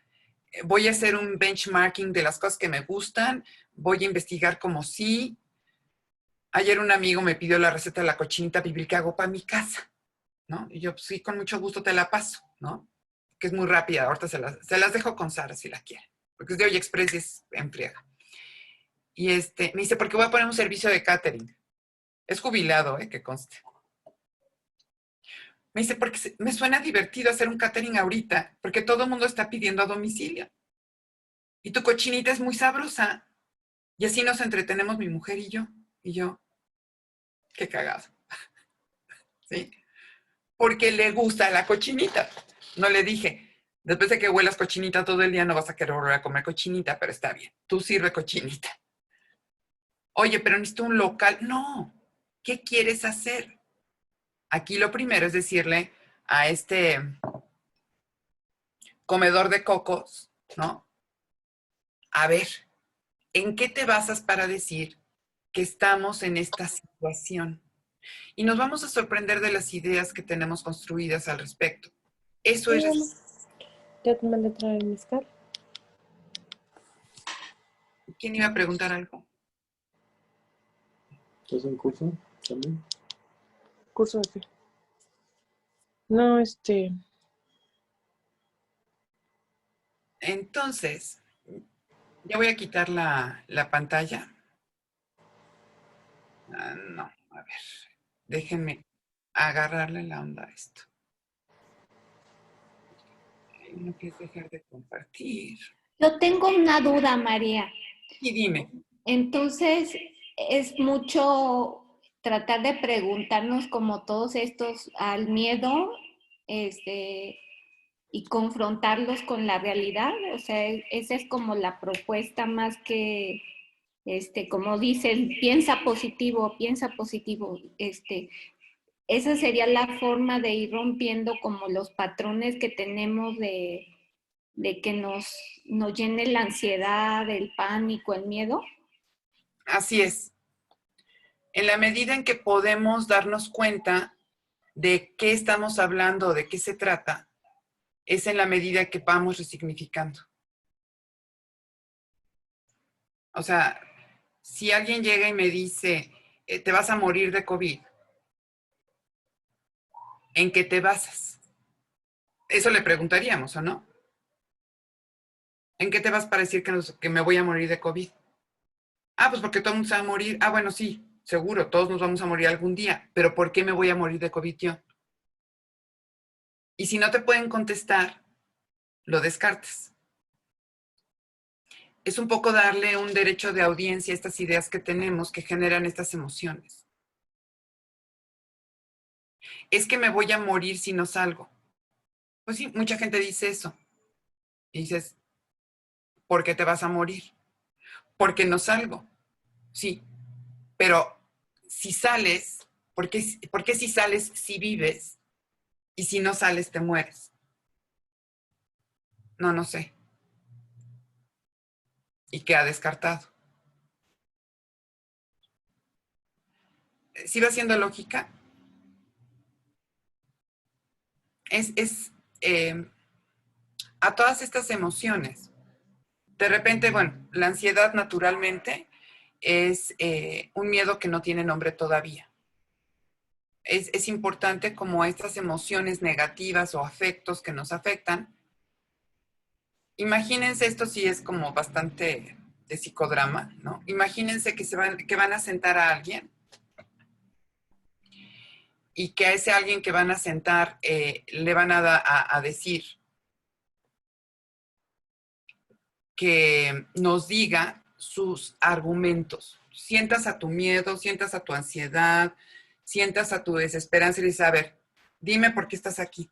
voy a hacer un benchmarking de las cosas que me gustan, voy a investigar como sí. Ayer un amigo me pidió la receta de la cochinita pibil que hago para mi casa, ¿no? Y yo, pues sí, con mucho gusto te la paso, ¿no? Que es muy rápida, ahorita se las dejo con Sara si la quiere, porque es de OlliExpress y es en friega. Y me dice, porque voy a poner un servicio de catering. Es jubilado, que conste. Me dice, porque me suena divertido hacer un catering ahorita, porque todo el mundo está pidiendo a domicilio. Y tu cochinita es muy sabrosa. Y así nos entretenemos mi mujer y yo. Y yo, qué cagado. ¿Sí? Porque le gusta la cochinita. No le dije, después de que huelas cochinita todo el día no vas a querer volver a comer cochinita, pero está bien. Tú sirve cochinita. Oye, pero necesito un local. No. ¿Qué quieres hacer? Aquí lo primero es decirle a este comedor de cocos, ¿no? A ver, ¿en qué te basas para decir que estamos en esta situación? Y nos vamos a sorprender de las ideas que tenemos construidas al respecto. Eso es... Ya te mandé a traer el mezcal. ¿Quién iba a preguntar algo? ¿Es un curso también? ¿Curso de qué? No, Entonces, ya voy a quitar la pantalla. No, a ver, déjenme agarrarle la onda a esto. No quieres dejar de compartir. Yo tengo una duda, María. Y dime. Entonces, es mucho tratar de preguntarnos como todos estos al miedo, y confrontarlos con la realidad. O sea, esa es como la propuesta más que, como dicen, piensa positivo, piensa positivo. Esa sería la forma de ir rompiendo como los patrones que tenemos de que nos llene la ansiedad, el pánico, el miedo. Así es. En la medida en que podemos darnos cuenta de qué estamos hablando, de qué se trata, es en la medida que vamos resignificando. O sea, si alguien llega y me dice, te vas a morir de COVID, ¿en qué te basas? Eso le preguntaríamos, ¿o no? ¿En qué te vas para decir que me voy a morir de COVID? Ah, pues porque todo el mundo se va a morir. Ah, bueno, sí, seguro, todos nos vamos a morir algún día. Pero ¿por qué me voy a morir de COVID yo? Y si no te pueden contestar, lo descartas. es un poco darle un derecho de audiencia a estas ideas que tenemos que generan estas emociones. Es que me voy a morir si no salgo. Pues sí, mucha gente dice eso. Y dices, ¿por qué te vas a morir? Porque no salgo. Sí, pero si sales, ¿por qué si sales, si vives? Y si no sales, te mueres. No, no sé. Y queda descartado. ¿Sí va siendo lógica? A todas estas emociones. De repente, bueno, la ansiedad naturalmente es un miedo que no tiene nombre todavía. Es importante como estas emociones negativas o afectos que nos afectan. Imagínense, esto sí es como bastante de psicodrama, ¿no? Imagínense que van a sentar a alguien y que a ese alguien que van a sentar le van a decir que nos diga sus argumentos. Sientas a tu miedo, sientas a tu ansiedad, sientas a tu desesperanza y dices, a ver, dime por qué estás aquí.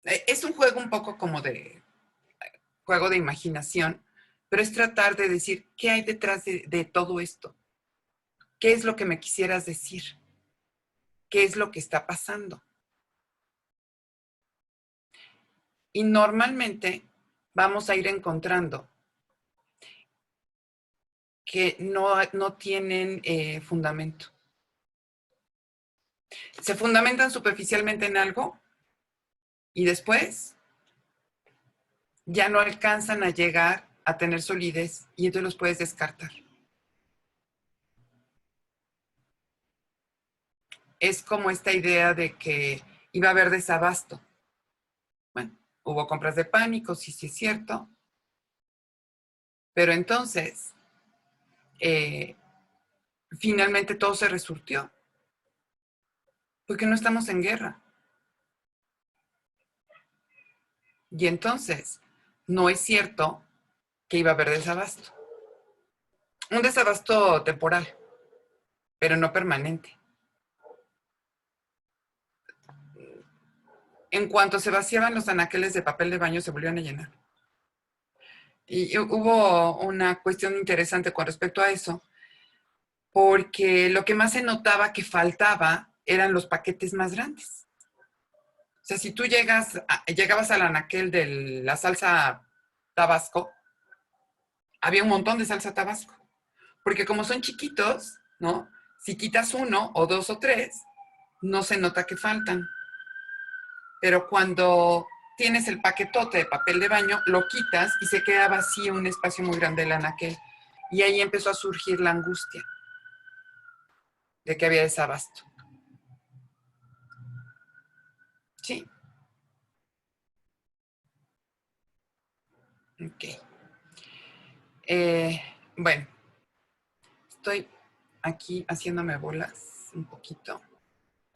Es un juego un poco como de juego de imaginación, pero es tratar de decir qué hay detrás de todo esto. ¿Qué es lo que me quisieras decir? ¿Qué es lo que está pasando? Y normalmente vamos a ir encontrando que no tienen fundamento. Se fundamentan superficialmente en algo y después ya no alcanzan a llegar a tener solidez y entonces los puedes descartar. Es como esta idea de que iba a haber desabasto. Bueno, hubo compras de pánico, sí es cierto, pero entonces finalmente todo se resurtió, porque no estamos en guerra. Y entonces no es cierto que iba a haber desabasto. Un desabasto temporal, pero no permanente. En cuanto se vaciaban los anaqueles de papel de baño, se volvían a llenar. Y hubo una cuestión interesante con respecto a eso, porque lo que más se notaba que faltaba eran los paquetes más grandes. O sea, si tú llegabas al anaquel de la salsa Tabasco, había un montón de salsa Tabasco. Porque como son chiquitos, ¿no? Si quitas uno o dos o tres, no se nota que faltan. Pero cuando tienes el paquetote de papel de baño, lo quitas y se queda vacío un espacio muy grande del anaquel. Y ahí empezó a surgir la angustia de que había desabasto. Sí. Ok. Bueno, estoy aquí haciéndome bolas un poquito.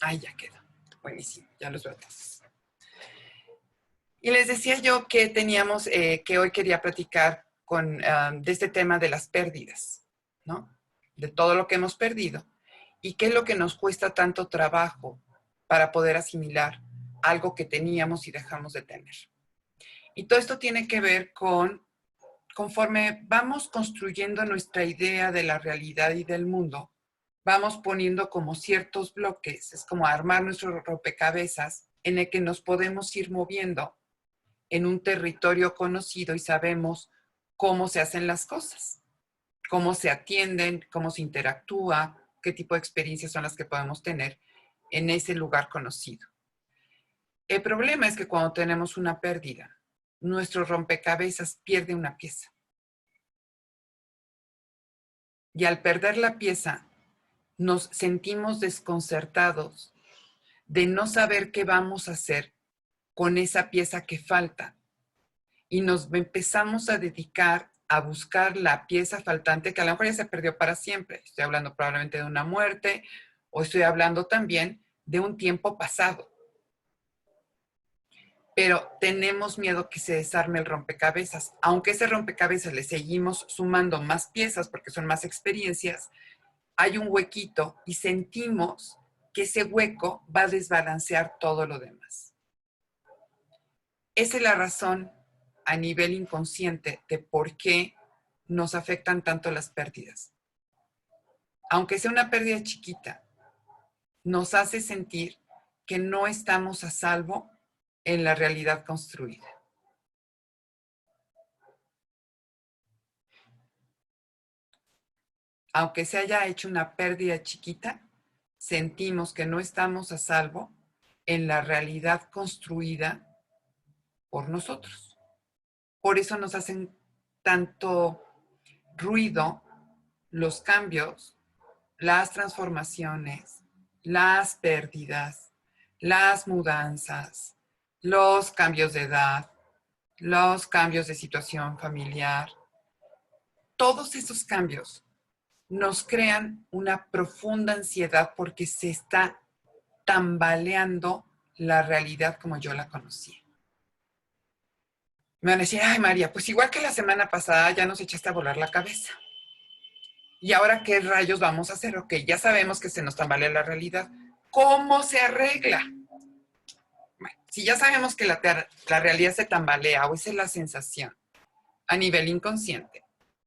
Ay, ya quedó. Buenísimo, ya los veo todos. Y les decía yo que teníamos, que hoy quería platicar de este tema de las pérdidas, ¿no? De todo lo que hemos perdido y qué es lo que nos cuesta tanto trabajo para poder asimilar algo que teníamos y dejamos de tener. Y todo esto tiene que ver conforme vamos construyendo nuestra idea de la realidad y del mundo, vamos poniendo como ciertos bloques, es como armar nuestro rompecabezas en el que nos podemos ir moviendo en un territorio conocido y sabemos cómo se hacen las cosas, cómo se atienden, cómo se interactúa, qué tipo de experiencias son las que podemos tener en ese lugar conocido. El problema es que cuando tenemos una pérdida, nuestro rompecabezas pierde una pieza. Y al perder la pieza, nos sentimos desconcertados de no saber qué vamos a hacer con esa pieza que falta. Y nos empezamos a dedicar a buscar la pieza faltante que a lo mejor ya se perdió para siempre. Estoy hablando probablemente de una muerte o estoy hablando también de un tiempo pasado. pero tenemos miedo que se desarme el rompecabezas. Aunque ese rompecabezas le seguimos sumando más piezas porque son más experiencias, hay un huequito y sentimos que ese hueco va a desbalancear todo lo demás. Esa es la razón a nivel inconsciente de por qué nos afectan tanto las pérdidas. Aunque sea una pérdida chiquita, nos hace sentir que no estamos a salvo en la realidad construida. Aunque se haya hecho una pérdida chiquita, sentimos que no estamos a salvo en la realidad construida por nosotros. Por eso nos hacen tanto ruido los cambios, las transformaciones, las pérdidas, las mudanzas, los cambios de edad, los cambios de situación familiar. Todos esos cambios nos crean una profunda ansiedad porque se está tambaleando la realidad como yo la conocía. Me van a decir, ay María, pues igual que la semana pasada ya nos echaste a volar la cabeza. ¿Y ahora qué rayos vamos a hacer? Ok, ya sabemos que se nos tambalea la realidad. ¿Cómo se arregla? Bueno, si ya sabemos que la realidad se tambalea o esa es la sensación a nivel inconsciente,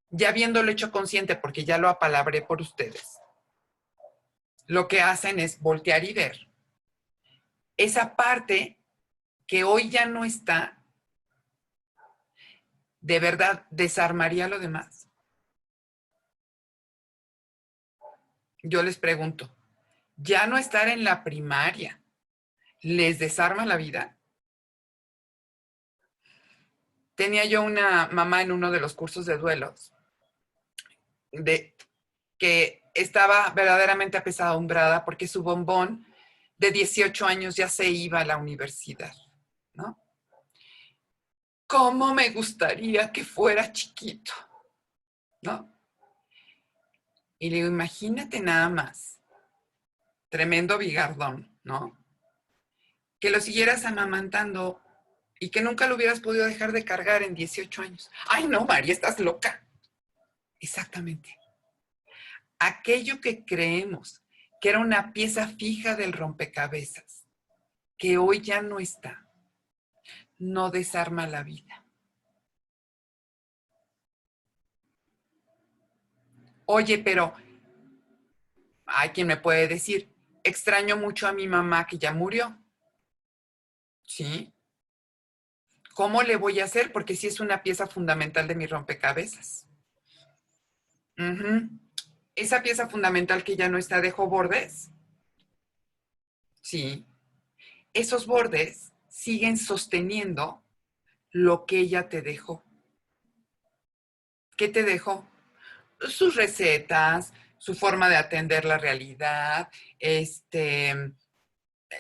ya habiéndolo hecho consciente porque ya lo apalabré por ustedes, lo que hacen es voltear y ver esa parte que hoy ya no está, de verdad desarmaría lo demás. Yo les pregunto, ¿ya no estar en la primaria les desarma la vida? Tenía yo una mamá en uno de los cursos de duelos que estaba verdaderamente apesadumbrada porque su bombón de 18 años ya se iba a la universidad, ¿no? ¿Cómo me gustaría que fuera chiquito? ¿No? Y le digo, imagínate nada más, tremendo bigardón, ¿no? Que lo siguieras amamantando y que nunca lo hubieras podido dejar de cargar en 18 años. Ay, no, María, estás loca. Exactamente. Aquello que creemos que era una pieza fija del rompecabezas, que hoy ya no está, no desarma la vida. Oye, pero hay quien me puede decir, extraño mucho a mi mamá que ya murió. ¿Sí? ¿Cómo le voy a hacer? Porque sí es una pieza fundamental de mi rompecabezas. Esa pieza fundamental que ya no está dejó bordes. Sí. Esos bordes siguen sosteniendo lo que ella te dejó. ¿Qué te dejó? Sus recetas, su forma de atender la realidad,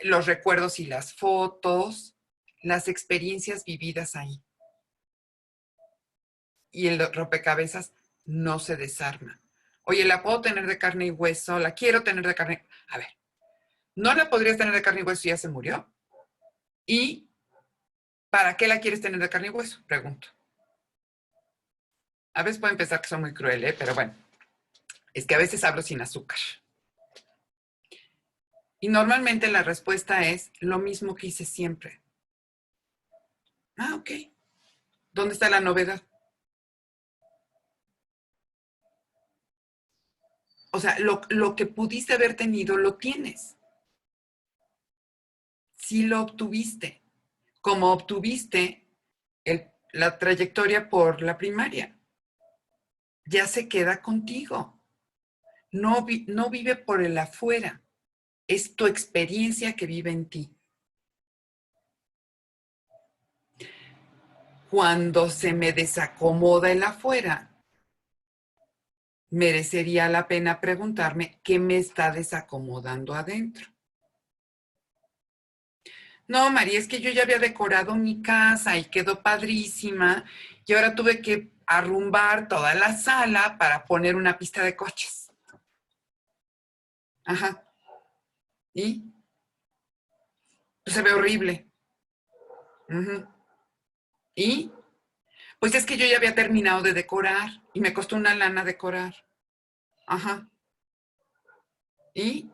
los recuerdos y las fotos, las experiencias vividas ahí. Y el rompecabezas no se desarma. Oye, ¿la puedo tener de carne y hueso? ¿La quiero tener de carne? A ver, ¿no la podrías tener de carne y hueso si ya se murió? ¿Y para qué la quieres tener de carne y hueso? Pregunto. A veces pueden pensar que soy muy cruel, pero bueno, es que a veces hablo sin azúcar. Y normalmente la respuesta es lo mismo que hice siempre. Ah, ok. ¿Dónde está la novedad? O sea, lo que pudiste haber tenido, lo tienes. Sí lo obtuviste. Como obtuviste la trayectoria por la primaria. Ya se queda contigo. No vive por el afuera. Es tu experiencia que vive en ti. Cuando se me desacomoda el afuera, merecería la pena preguntarme qué me está desacomodando adentro. No, María, es que yo ya había decorado mi casa y quedó padrísima y ahora tuve que arrumbar toda la sala para poner una pista de coches. Ajá. ¿Y? Pues se ve horrible. Ujú. Y pues es que yo ya había terminado de decorar y me costó una lana decorar. Ajá. ¿Y?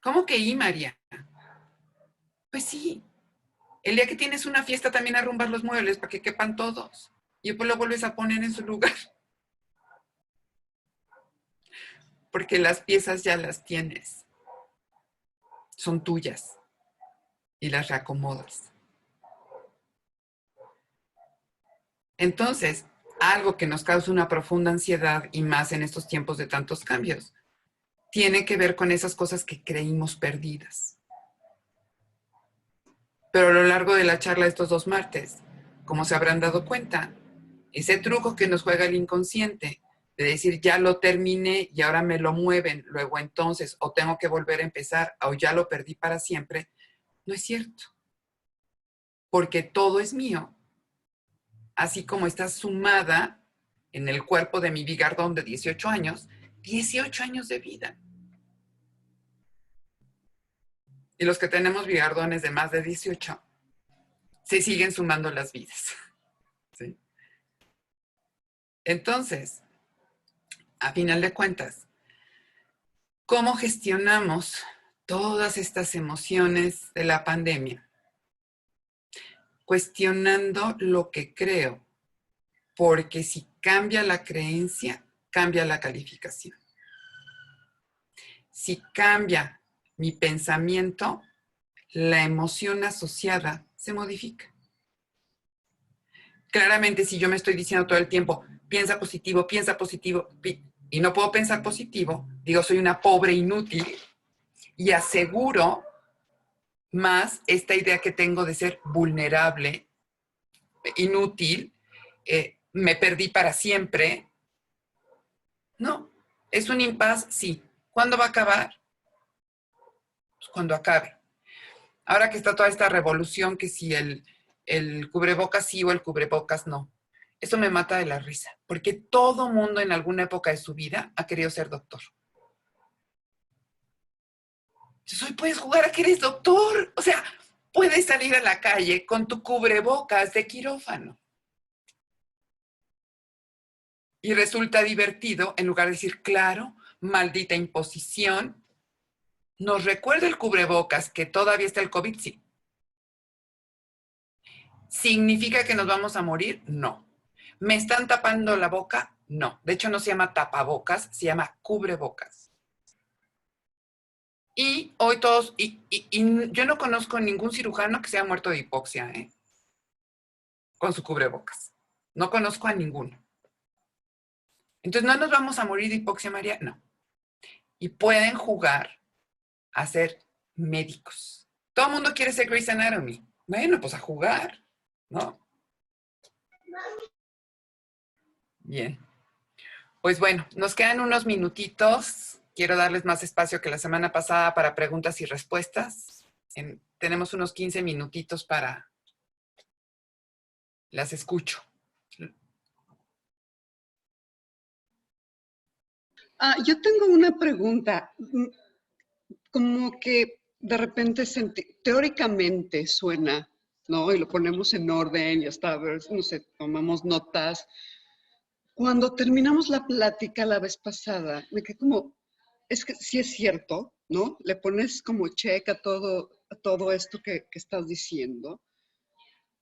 ¿Cómo que y, María? Pues sí. El día que tienes una fiesta también arrumbas los muebles para que quepan todos. Y después lo vuelves a poner en su lugar. Porque las piezas ya las tienes. Son tuyas. Y las reacomodas. Entonces, algo que nos causa una profunda ansiedad y más en estos tiempos de tantos cambios, tiene que ver con esas cosas que creímos perdidas. Pero a lo largo de la charla de estos 2 martes, como se habrán dado cuenta, ese truco que nos juega el inconsciente, de decir ya lo terminé y ahora me lo mueven, luego entonces o tengo que volver a empezar o ya lo perdí para siempre, no es cierto. Porque todo es mío, así como está sumada en el cuerpo de mi bigardón de 18 años, 18 años de vida. Y los que tenemos bigardones de más de 18, se siguen sumando las vidas. ¿Sí? Entonces, a final de cuentas, ¿cómo gestionamos todas estas emociones de la pandemia? Cuestionando lo que creo, porque si cambia la creencia, cambia la calificación. Si cambia mi pensamiento, la emoción asociada se modifica. Claramente, si yo me estoy diciendo todo el tiempo, piensa positivo, y no puedo pensar positivo, digo, soy una pobre inútil, y aseguro más esta idea que tengo de ser vulnerable, inútil, me perdí para siempre. No, es un impas, sí. ¿Cuándo va a acabar? Pues cuando acabe. Ahora que está toda esta revolución, que si el cubrebocas sí o el cubrebocas no. Eso me mata de la risa, porque todo mundo en alguna época de su vida ha querido ser doctor. Entonces hoy puedes jugar a que eres doctor. O sea, puedes salir a la calle con tu cubrebocas de quirófano. Y resulta divertido, en lugar de decir, claro, maldita imposición, nos recuerda el cubrebocas que todavía está el COVID, sí. ¿Significa que nos vamos a morir? No. ¿Me están tapando la boca? No. De hecho, no se llama tapabocas, se llama cubrebocas. Y hoy todos, y yo no conozco ningún cirujano que se haya muerto de hipoxia, con su cubrebocas. No conozco a ninguno. Entonces, ¿no nos vamos a morir de hipoxia, María? No. Y pueden jugar a ser médicos. Todo el mundo quiere ser Grey's Anatomy. Bueno, pues a jugar, ¿no? Bien. Pues bueno, nos quedan unos minutitos. Quiero darles más espacio que la semana pasada para preguntas y respuestas. Tenemos unos 15 minutitos para... Las escucho. Yo tengo una pregunta. Como que de repente teóricamente suena, ¿no? Y lo ponemos en orden y hasta, no sé, tomamos notas. Cuando terminamos la plática la vez pasada, me quedé como, es que sí es cierto, ¿no? Le pones como check a todo esto que estás diciendo.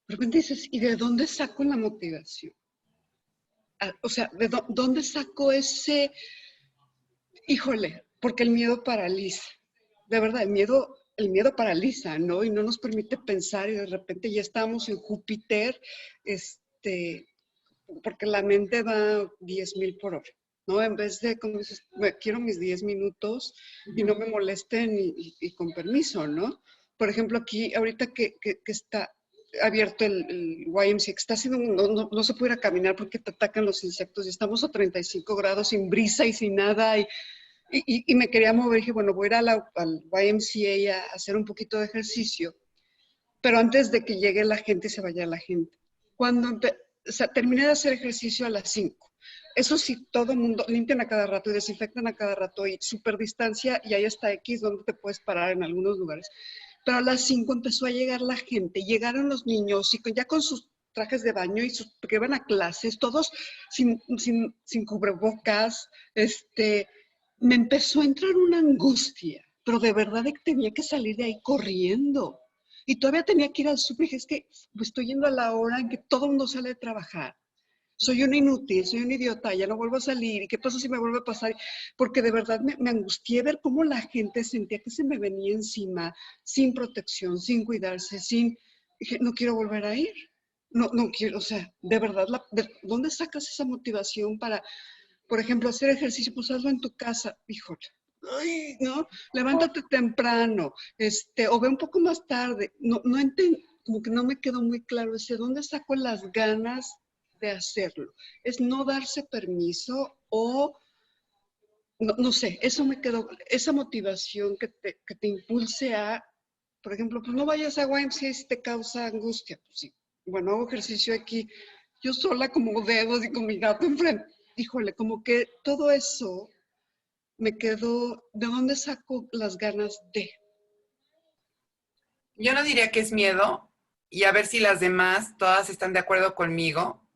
De repente dices, ¿y de dónde saco la motivación? O sea, ¿de dónde saco ese, híjole, porque el miedo paraliza? De verdad, el miedo paraliza, ¿no? Y no nos permite pensar y de repente ya estamos en Júpiter, porque la mente va 10,000 por hora, ¿no? En vez de, como dices, quiero mis 10 minutos y no me molesten y con permiso, ¿no? Por ejemplo, aquí, ahorita que está abierto el YMCA, que está haciendo, no se puede ir a caminar porque te atacan los insectos y estamos a 35 grados sin brisa y sin nada y me quería mover, dije, bueno, voy a ir al YMCA a hacer un poquito de ejercicio, pero antes de que llegue la gente y se vaya la gente. Cuando terminé de hacer ejercicio a las 5. Eso sí, todo el mundo limpian a cada rato y desinfectan a cada rato y super distancia y ahí está X donde te puedes parar en algunos lugares. Pero a las 5 empezó a llegar la gente, llegaron los niños y ya con sus trajes de baño y porque iban a clases, todos sin cubrebocas, me empezó a entrar una angustia, pero de verdad que tenía que salir de ahí corriendo. Y todavía tenía que ir al súper, es que pues, estoy yendo a la hora en que todo el mundo sale de trabajar. Soy un inútil, soy un idiota, ya no vuelvo a salir. ¿Y qué pasa si me vuelve a pasar? Porque de verdad me angustié ver cómo la gente sentía que se me venía encima, sin protección, sin cuidarse, Dije, no quiero volver a ir. No quiero, o sea, de verdad, ¿dónde sacas esa motivación para, por ejemplo, hacer ejercicio? Pues hazlo en tu casa. Híjole, ay, ¿no? Levántate temprano, o ve un poco más tarde. No entiendo, como que no me quedó muy claro ¿dónde saco las ganas de hacerlo? ¿Es no darse permiso o no sé? Eso me quedó, esa motivación que te impulse a, por ejemplo, pues no vayas a YMCA si te causa angustia. Pues sí, bueno, hago ejercicio aquí, yo sola como dedos y con mi gato enfrente. Híjole, como que todo eso me quedó, ¿de dónde saco las ganas de? Yo no diría que es miedo, y a ver si las demás todas están de acuerdo conmigo,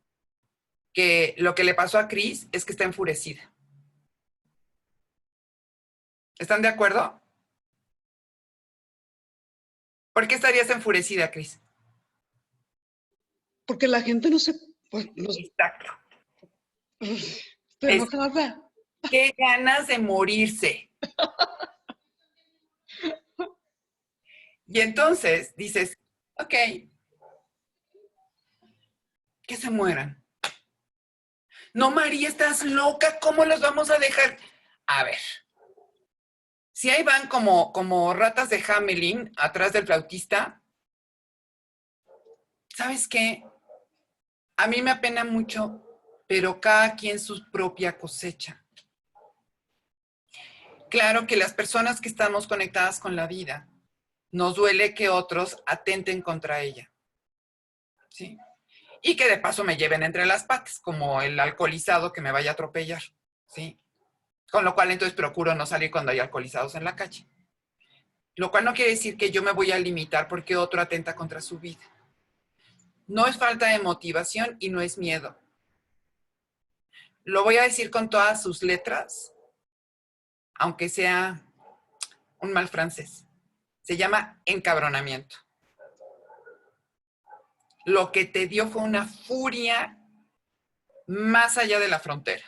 que lo que le pasó a Cris es que está enfurecida. ¿Están de acuerdo? ¿Por qué estarías enfurecida, Cris? Porque la gente no se... Pues, Exacto. Estoy enojada. Qué ganas de morirse. Y entonces dices, ok, que se mueran. No, María, estás loca, ¿cómo los vamos a dejar? A ver, si ahí van como ratas de Hamelin atrás del flautista, ¿sabes qué? A mí me apena mucho, pero cada quien su propia cosecha. Claro que las personas que estamos conectadas con la vida, nos duele que otros atenten contra ella. ¿Sí? Y que de paso me lleven entre las patas, como el alcoholizado que me vaya a atropellar. ¿Sí? Con lo cual entonces procuro no salir cuando hay alcoholizados en la calle. Lo cual no quiere decir que yo me voy a limitar porque otro atenta contra su vida. No es falta de motivación y no es miedo. Lo voy a decir con todas sus letras, aunque sea un mal francés. Se llama encabronamiento. Lo que te dio fue una furia más allá de la frontera.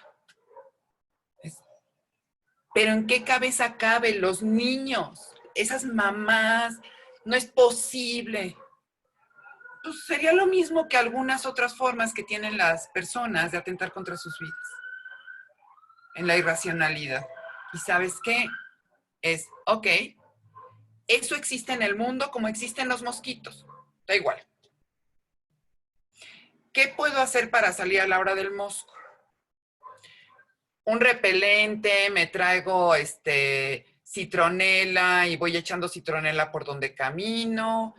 Pero ¿en qué cabeza caben los niños? Esas mamás, no es posible. Pues sería lo mismo que algunas otras formas que tienen las personas de atentar contra sus vidas. En la irracionalidad. ¿Y sabes qué? Es, ok, eso existe en el mundo como existen los mosquitos. Da igual. ¿Qué puedo hacer para salir a la hora del mosco? Un repelente, me traigo citronela y voy echando citronela por donde camino.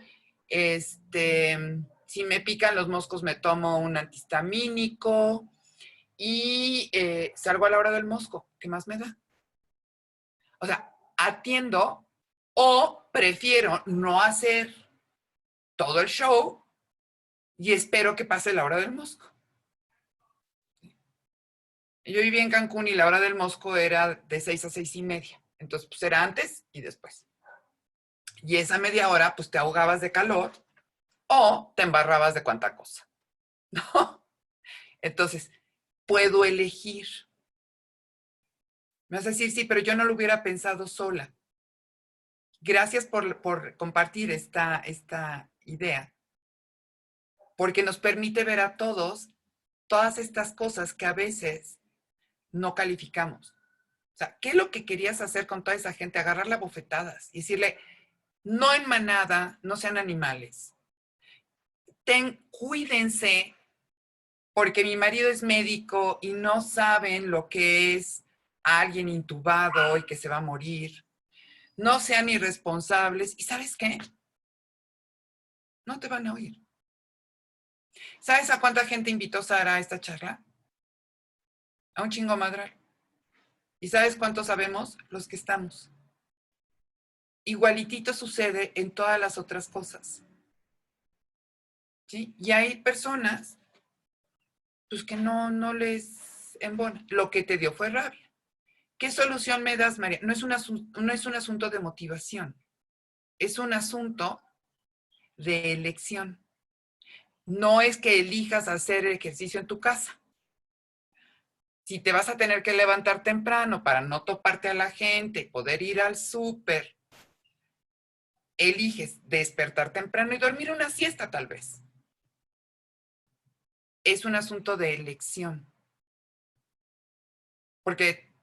Si me pican los moscos me tomo un antihistamínico y salgo a la hora del mosco. ¿Qué más me da? O sea, atiendo o prefiero no hacer todo el show y espero que pase la hora del mosco. Yo vivía en Cancún y la hora del mosco era de 6 a 6:30. Entonces, pues era antes y después. Y esa media hora, pues te ahogabas de calor o te embarrabas de cuánta cosa. ¿No? Entonces, puedo elegir. Me vas a decir, sí, pero yo no lo hubiera pensado sola. Gracias por compartir esta idea. Porque nos permite ver a todos todas estas cosas que a veces no calificamos. O sea, ¿qué es lo que querías hacer con toda esa gente? Agarrarla a bofetadas y decirle, no en manada, no sean animales. Cuídense, porque mi marido es médico y no saben lo que es alguien intubado y que se va a morir. No sean irresponsables. ¿Y sabes qué? No te van a oír. ¿Sabes a cuánta gente invitó Sara a esta charla? A un chingo madral. ¿Y sabes cuántos sabemos? Los que estamos. igualitito sucede en todas las otras cosas. ¿Sí? Y hay personas pues, que no les embona. Lo que te dio fue rabia. ¿Qué solución me das, María? No es un asunto de motivación. Es un asunto de elección. No es que elijas hacer ejercicio en tu casa. Si te vas a tener que levantar temprano para no toparte a la gente, poder ir al súper, eliges despertar temprano y dormir una siesta tal vez. Es un asunto de elección. Porque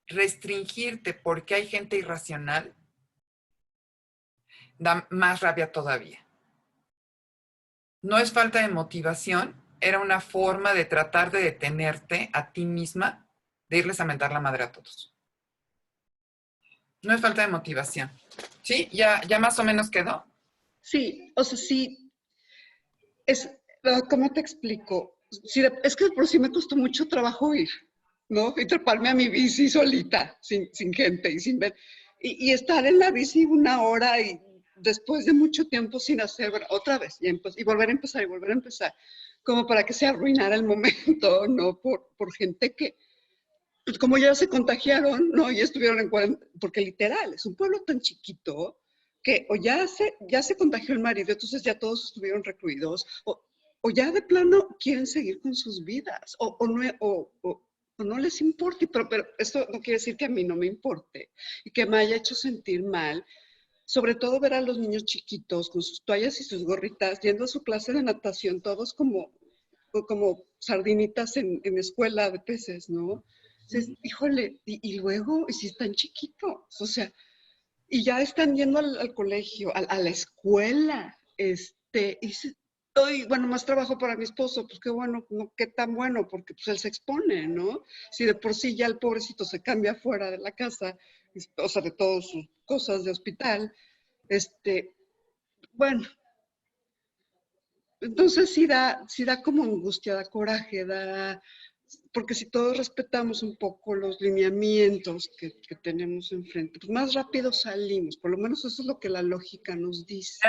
restringirte porque hay gente irracional da más rabia todavía. No es falta de motivación, era una forma de tratar de detenerte a ti misma, de irles a mentar la madre a todos. No es falta de motivación. ¿Sí? ¿Ya más o menos quedó? Sí, o sea, sí, ¿cómo te explico? Sí, es que por sí me costó mucho trabajo ir, ¿no? Y treparme a mi bici solita, sin gente y sin ver. Y estar en la bici una hora y después de mucho tiempo sin hacer, otra vez, y volver a empezar y volver a empezar, como para que se arruinara el momento, ¿no? Por gente que, pues como ya se contagiaron, ¿no? Y estuvieron en cuarentena, porque literal, es un pueblo tan chiquito que o ya se contagió el marido, entonces ya todos estuvieron recluidos, o ya de plano quieren seguir con sus vidas, o no les importa, pero esto no quiere decir que a mí no me importe y que me haya hecho sentir mal, sobre todo ver a los niños chiquitos con sus toallas y sus gorritas, yendo a su clase de natación, todos como sardinitas en escuela de peces, ¿no? Entonces, híjole, y luego, y si están chiquitos, o sea, y ya están yendo al colegio, a la escuela, bueno, más trabajo para mi esposo, pues qué bueno, no, qué tan bueno, porque pues él se expone, ¿no? Si de por sí ya el pobrecito se cambia fuera de la casa, o sea, de todas sus cosas de hospital, bueno, entonces sí da como angustia, da coraje, porque si todos respetamos un poco los lineamientos que tenemos enfrente, pues más rápido salimos, por lo menos eso es lo que la lógica nos dice.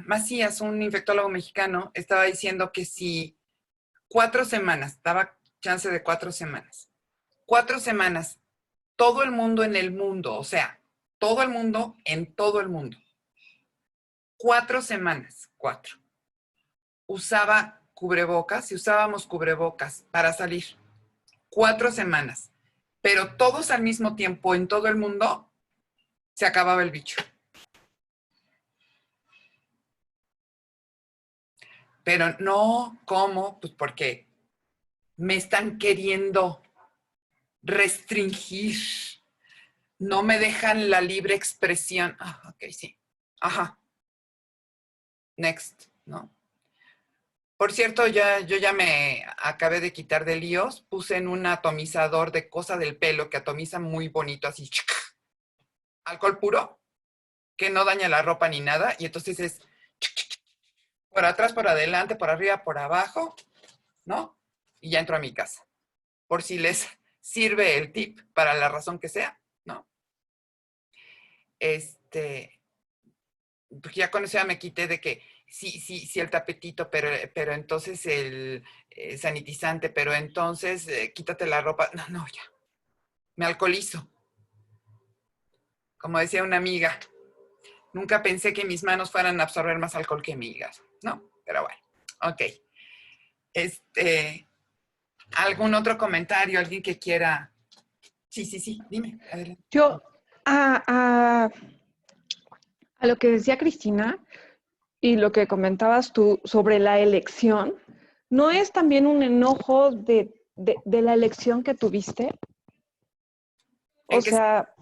Macías, un infectólogo mexicano, estaba diciendo que si 4 semanas, daba chance de 4 semanas, 4 semanas, todo el mundo en el mundo, o sea, todo el mundo en todo el mundo, 4 semanas, 4, usaba cubrebocas, y usábamos cubrebocas para salir, 4 semanas, pero todos al mismo tiempo en todo el mundo, se acababa el bicho. Pero no, ¿cómo? Pues porque me están queriendo restringir. No me dejan la libre expresión. Ah, ok, sí. Ajá. Next, ¿no? Por cierto, yo ya me acabé de quitar de líos. Puse en un atomizador de cosa del pelo que atomiza muy bonito, así. Alcohol puro, que no daña la ropa ni nada. Y entonces es por atrás, por adelante, por arriba, por abajo, ¿no? Y ya entro a mi casa. Por si les sirve el tip para la razón que sea, ¿no? Porque ya con eso ya me quité de que sí el tapetito, pero entonces el sanitizante, pero entonces quítate la ropa. No, ya. Me alcoholizo. Como decía una amiga, nunca pensé que mis manos fueran a absorber más alcohol que mi hígado, ¿no? Pero bueno, ok. ¿Algún otro comentario? ¿Alguien que quiera? Sí, dime, adelante. Yo, a lo que decía Cristina y lo que comentabas tú sobre la elección, ¿no es también un enojo de la elección que tuviste? O sea,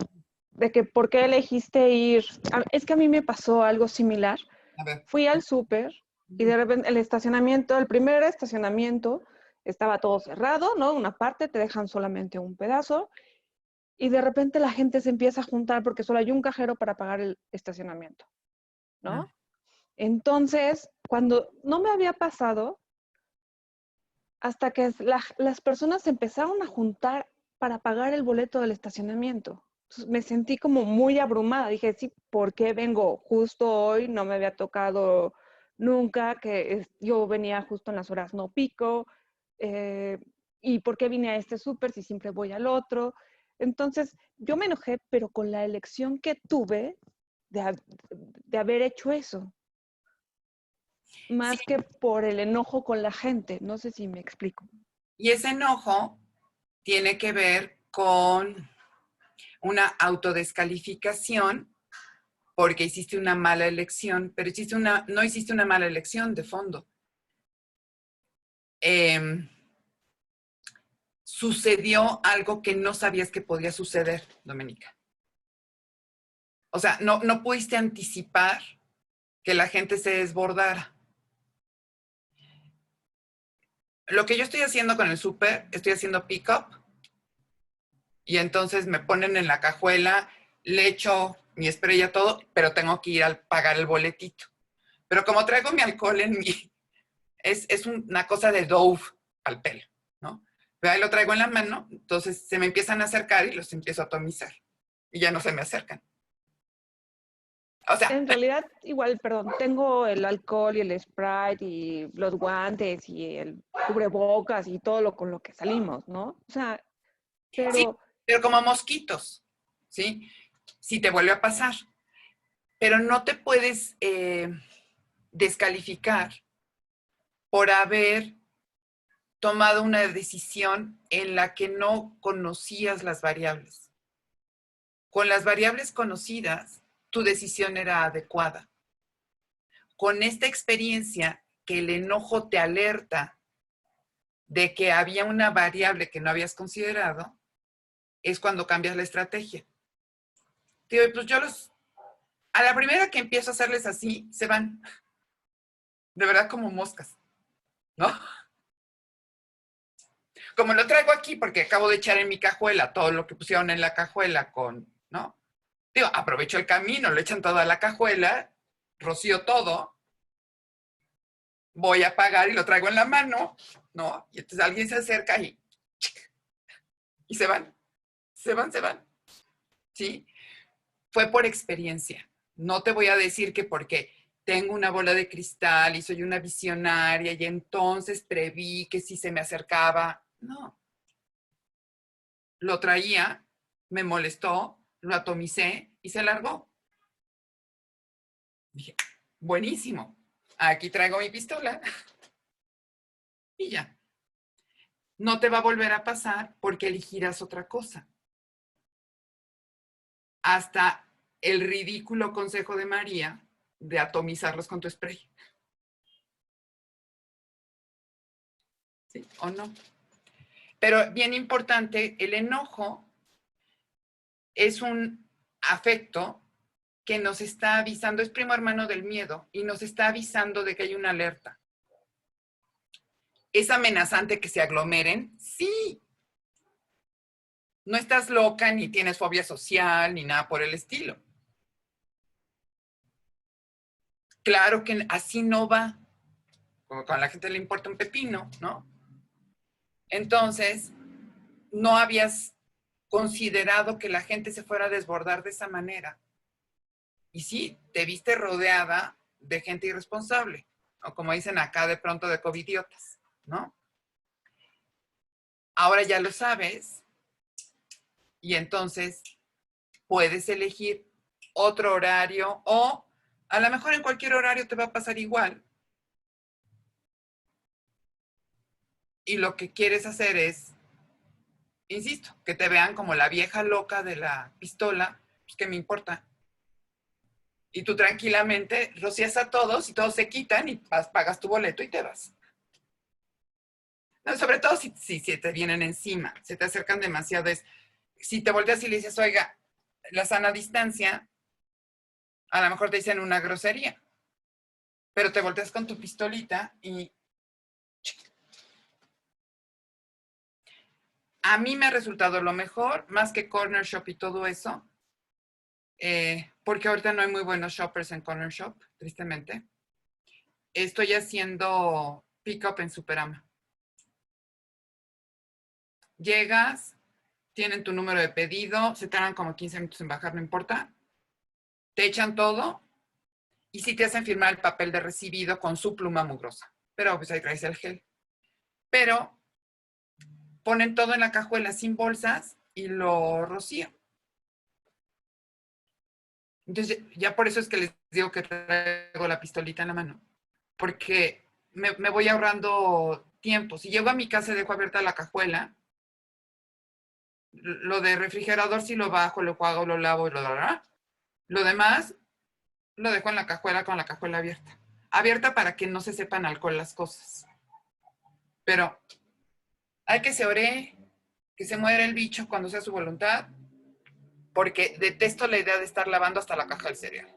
de que por qué elegiste ir. Es que a mí me pasó algo similar. A ver. Fui al súper y de repente el primer estacionamiento estaba todo cerrado, ¿no? Una parte, te dejan solamente un pedazo y de repente la gente se empieza a juntar porque solo hay un cajero para pagar el estacionamiento, ¿no? Entonces, cuando no me había pasado, hasta que las personas se empezaron a juntar para pagar el boleto del estacionamiento. Entonces, me sentí como muy abrumada. Dije, sí, ¿por qué vengo justo hoy? No me había tocado nunca, yo venía justo en las horas no pico. ¿Y por qué vine a este súper si siempre voy al otro? Entonces, yo me enojé, pero con la elección que tuve de haber hecho eso, Sí, más que por el enojo con la gente. No sé si me explico. y ese enojo tiene que ver con una autodescalificación porque hiciste una mala elección, pero no hiciste una mala elección de fondo. Sucedió algo que no sabías que podía suceder, Doménica. O sea, no pudiste anticipar que la gente se desbordara. Lo que yo estoy haciendo con el súper, estoy haciendo pick-up y entonces me ponen en la cajuela, le echo mi spray a todo, pero tengo que ir a pagar el boletito. Pero como traigo mi alcohol en mi... Es una cosa de Dove al pelo, ¿no? Pero ahí lo traigo en la mano, entonces se me empiezan a acercar y los empiezo a atomizar. Y ya no se me acercan. O sea, En realidad, igual, perdón, tengo el alcohol y el Sprite y los guantes y el cubrebocas y todo lo con lo que salimos, ¿no? O sea, sí, pero pero como mosquitos, ¿sí? Si te vuelve a pasar. Pero no te puedes descalificar por haber tomado una decisión en la que no conocías las variables. Con las variables conocidas, tu decisión era adecuada. Con esta experiencia que el enojo te alerta de que había una variable que no habías considerado, es cuando cambias la estrategia. Digo, pues a la primera que empiezo a hacerles así, se van. De verdad como moscas, ¿no? Como lo traigo aquí porque acabo de echar en mi cajuela todo lo que pusieron en la cajuela ¿no? Digo, aprovecho el camino, lo echan toda la cajuela, rocío todo, voy a pagar y lo traigo en la mano, ¿no? Y entonces alguien se acerca y se van, ¿sí? Fue por experiencia. No te voy a decir que porque tengo una bola de cristal y soy una visionaria y entonces preví que si se me acercaba, no. Lo traía, me molestó, lo atomicé y se largó. Dije, buenísimo, aquí traigo mi pistola y ya. No te va a volver a pasar porque elegirás otra cosa. Hasta el ridículo consejo de María de atomizarlos con tu spray. ¿Sí o no? Pero bien importante, el enojo es un afecto que nos está avisando, es primo hermano del miedo, y nos está avisando de que hay una alerta. ¿Es amenazante que se aglomeren? Sí. No estás loca, ni tienes fobia social, ni nada por el estilo. Claro que así no va. Como cuando a la gente le importa un pepino, ¿no? Entonces, no habías considerado que la gente se fuera a desbordar de esa manera. Y sí, te viste rodeada de gente irresponsable, o como dicen acá de pronto de covidiotas, ¿no? Ahora ya lo sabes y entonces puedes elegir otro horario o a lo mejor en cualquier horario te va a pasar igual. Y lo que quieres hacer es, insisto, que te vean como la vieja loca de la pistola, pues que me importa. Y tú tranquilamente rocías a todos y todos se quitan y pagas tu boleto y te vas. No, sobre todo si te vienen encima, se te acercan demasiado. Si te volteas y le dices, oiga, la sana distancia, a lo mejor te dicen una grosería, pero te volteas con tu pistolita y a mí me ha resultado lo mejor, más que Corner Shop y todo eso, porque ahorita no hay muy buenos shoppers en Corner Shop, tristemente. Estoy haciendo pick-up en Superama. Llegas, tienen tu número de pedido, se tardan como 15 minutos en bajar, no importa. Te echan todo y sí te hacen firmar el papel de recibido con su pluma mugrosa. Pero pues ahí traes el gel. Pero ponen todo en la cajuela sin bolsas y lo rocían. Entonces, ya por eso es que les digo que traigo la pistolita en la mano. Porque me voy ahorrando tiempo. Si llego a mi casa y dejo abierta la cajuela, lo de refrigerador sí lo bajo, lo hago, lo lavo y lo dará. Lo demás lo dejo en la cajuela con la cajuela abierta. Abierta para que no se sepan alcohol las cosas. Pero hay que se ore, que se muera el bicho cuando sea su voluntad, porque detesto la idea de estar lavando hasta la caja del cereal.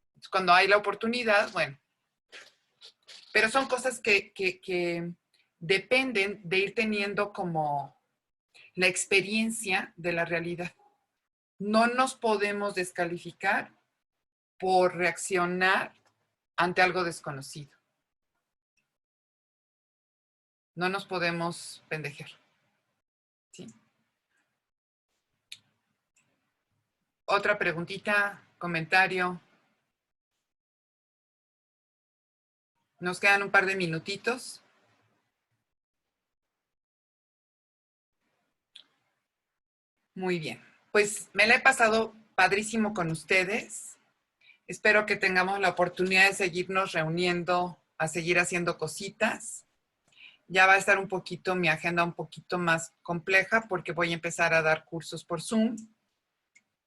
Entonces, cuando hay la oportunidad, bueno. Pero son cosas que dependen de ir teniendo como la experiencia de la realidad. No nos podemos descalificar por reaccionar ante algo desconocido. No nos podemos pendejer. ¿Sí? Otra preguntita, comentario. Nos quedan un par de minutitos. Muy bien. Pues me la he pasado padrísimo con ustedes. Espero que tengamos la oportunidad de seguirnos reuniendo, a seguir haciendo cositas. Ya va a estar un poquito, mi agenda un poquito más compleja porque voy a empezar a dar cursos por Zoom.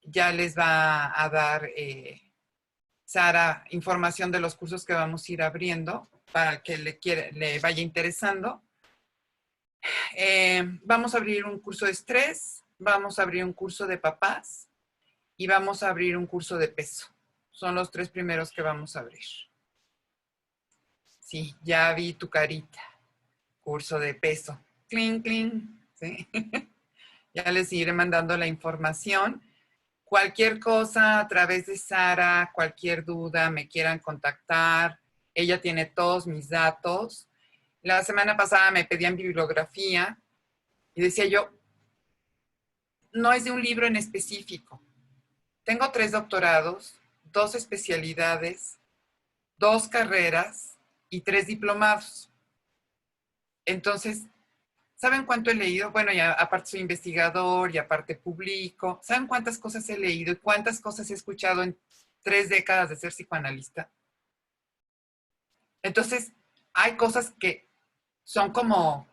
Ya les va a dar Sara información de los cursos que vamos a ir abriendo para que le vaya interesando. Vamos a abrir un curso de estrés, vamos a abrir un curso de papás y vamos a abrir un curso de peso. Son los 3 primeros que vamos a abrir. Sí, ya vi tu carita. Curso de peso. Cling, cling. ¿Sí? Ya les iré mandando la información. Cualquier cosa a través de Sara, cualquier duda, me quieran contactar. Ella tiene todos mis datos. La semana pasada me pedían bibliografía y decía yo, no es de un libro en específico. Tengo 3 doctorados, 2 especialidades, 2 carreras y 3 diplomados. Entonces, ¿saben cuánto he leído? Bueno, ya aparte soy investigador y aparte publico. ¿Saben cuántas cosas he leído y cuántas cosas he escuchado en 3 décadas de ser psicoanalista? Entonces, hay cosas que son como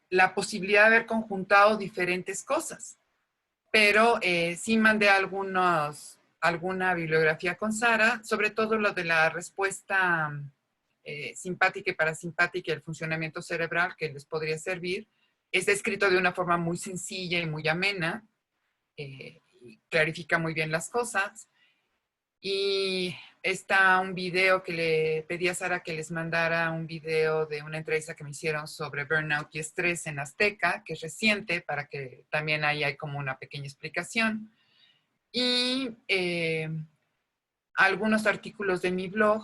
la posibilidad de haber conjuntado diferentes cosas. Pero sí mandé alguna bibliografía con Sara, sobre todo lo de la respuesta simpática y parasimpática y el funcionamiento cerebral que les podría servir. Está escrito de una forma muy sencilla y muy amena, y clarifica muy bien las cosas. Y está un video que le pedí a Sara que les mandara, un video de una entrevista que me hicieron sobre burnout y estrés en Azteca, que es reciente, para que también ahí hay como una pequeña explicación. Y algunos artículos de mi blog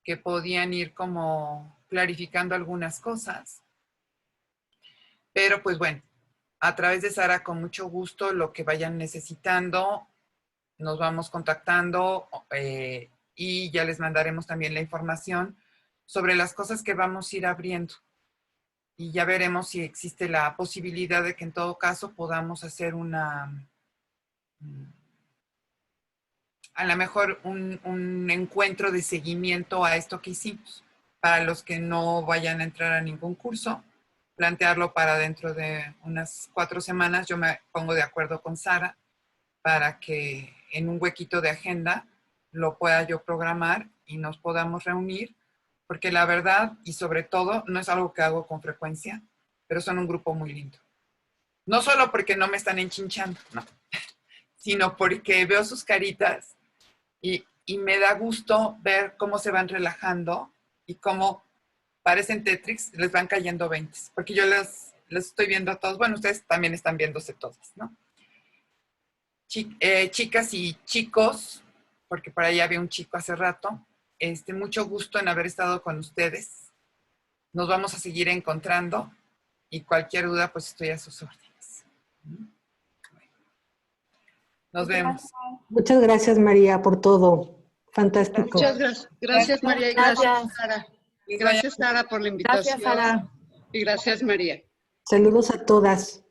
que podían ir como clarificando algunas cosas. Pero pues bueno, a través de Sara, con mucho gusto, lo que vayan necesitando, nos vamos contactando y ya les mandaremos también la información sobre las cosas que vamos a ir abriendo. Y ya veremos si existe la posibilidad de que en todo caso podamos hacer a lo mejor un encuentro de seguimiento a esto que hicimos. Para los que no vayan a entrar a ningún curso, plantearlo para dentro de unas 4 semanas. Yo me pongo de acuerdo con Sara para que en un huequito de agenda lo pueda yo programar y nos podamos reunir, porque la verdad, y sobre todo, no es algo que hago con frecuencia, pero son un grupo muy lindo. No solo porque no me están enchinchando, no, sino porque veo sus caritas y me da gusto ver cómo se van relajando y cómo parecen Tetris, les van cayendo 20, porque yo les estoy viendo a todos. Bueno, ustedes también están viéndose todas, ¿no? Chicas y chicos, porque por ahí había un chico hace rato, mucho gusto en haber estado con ustedes. Nos vamos a seguir encontrando Y cualquier duda, pues estoy a sus órdenes. Nos vemos. Muchas gracias, María, por todo. Fantástico. Muchas gracias. Gracias, María, y gracias, Sara. Gracias, Sara, por la invitación. Gracias, Sara. Y gracias, María. Saludos a todas.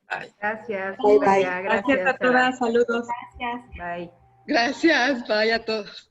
Bye. Gracias. Bye, bye. María, Gracias a Sara. todas, saludos. Gracias. Bye. Gracias, bye a todos.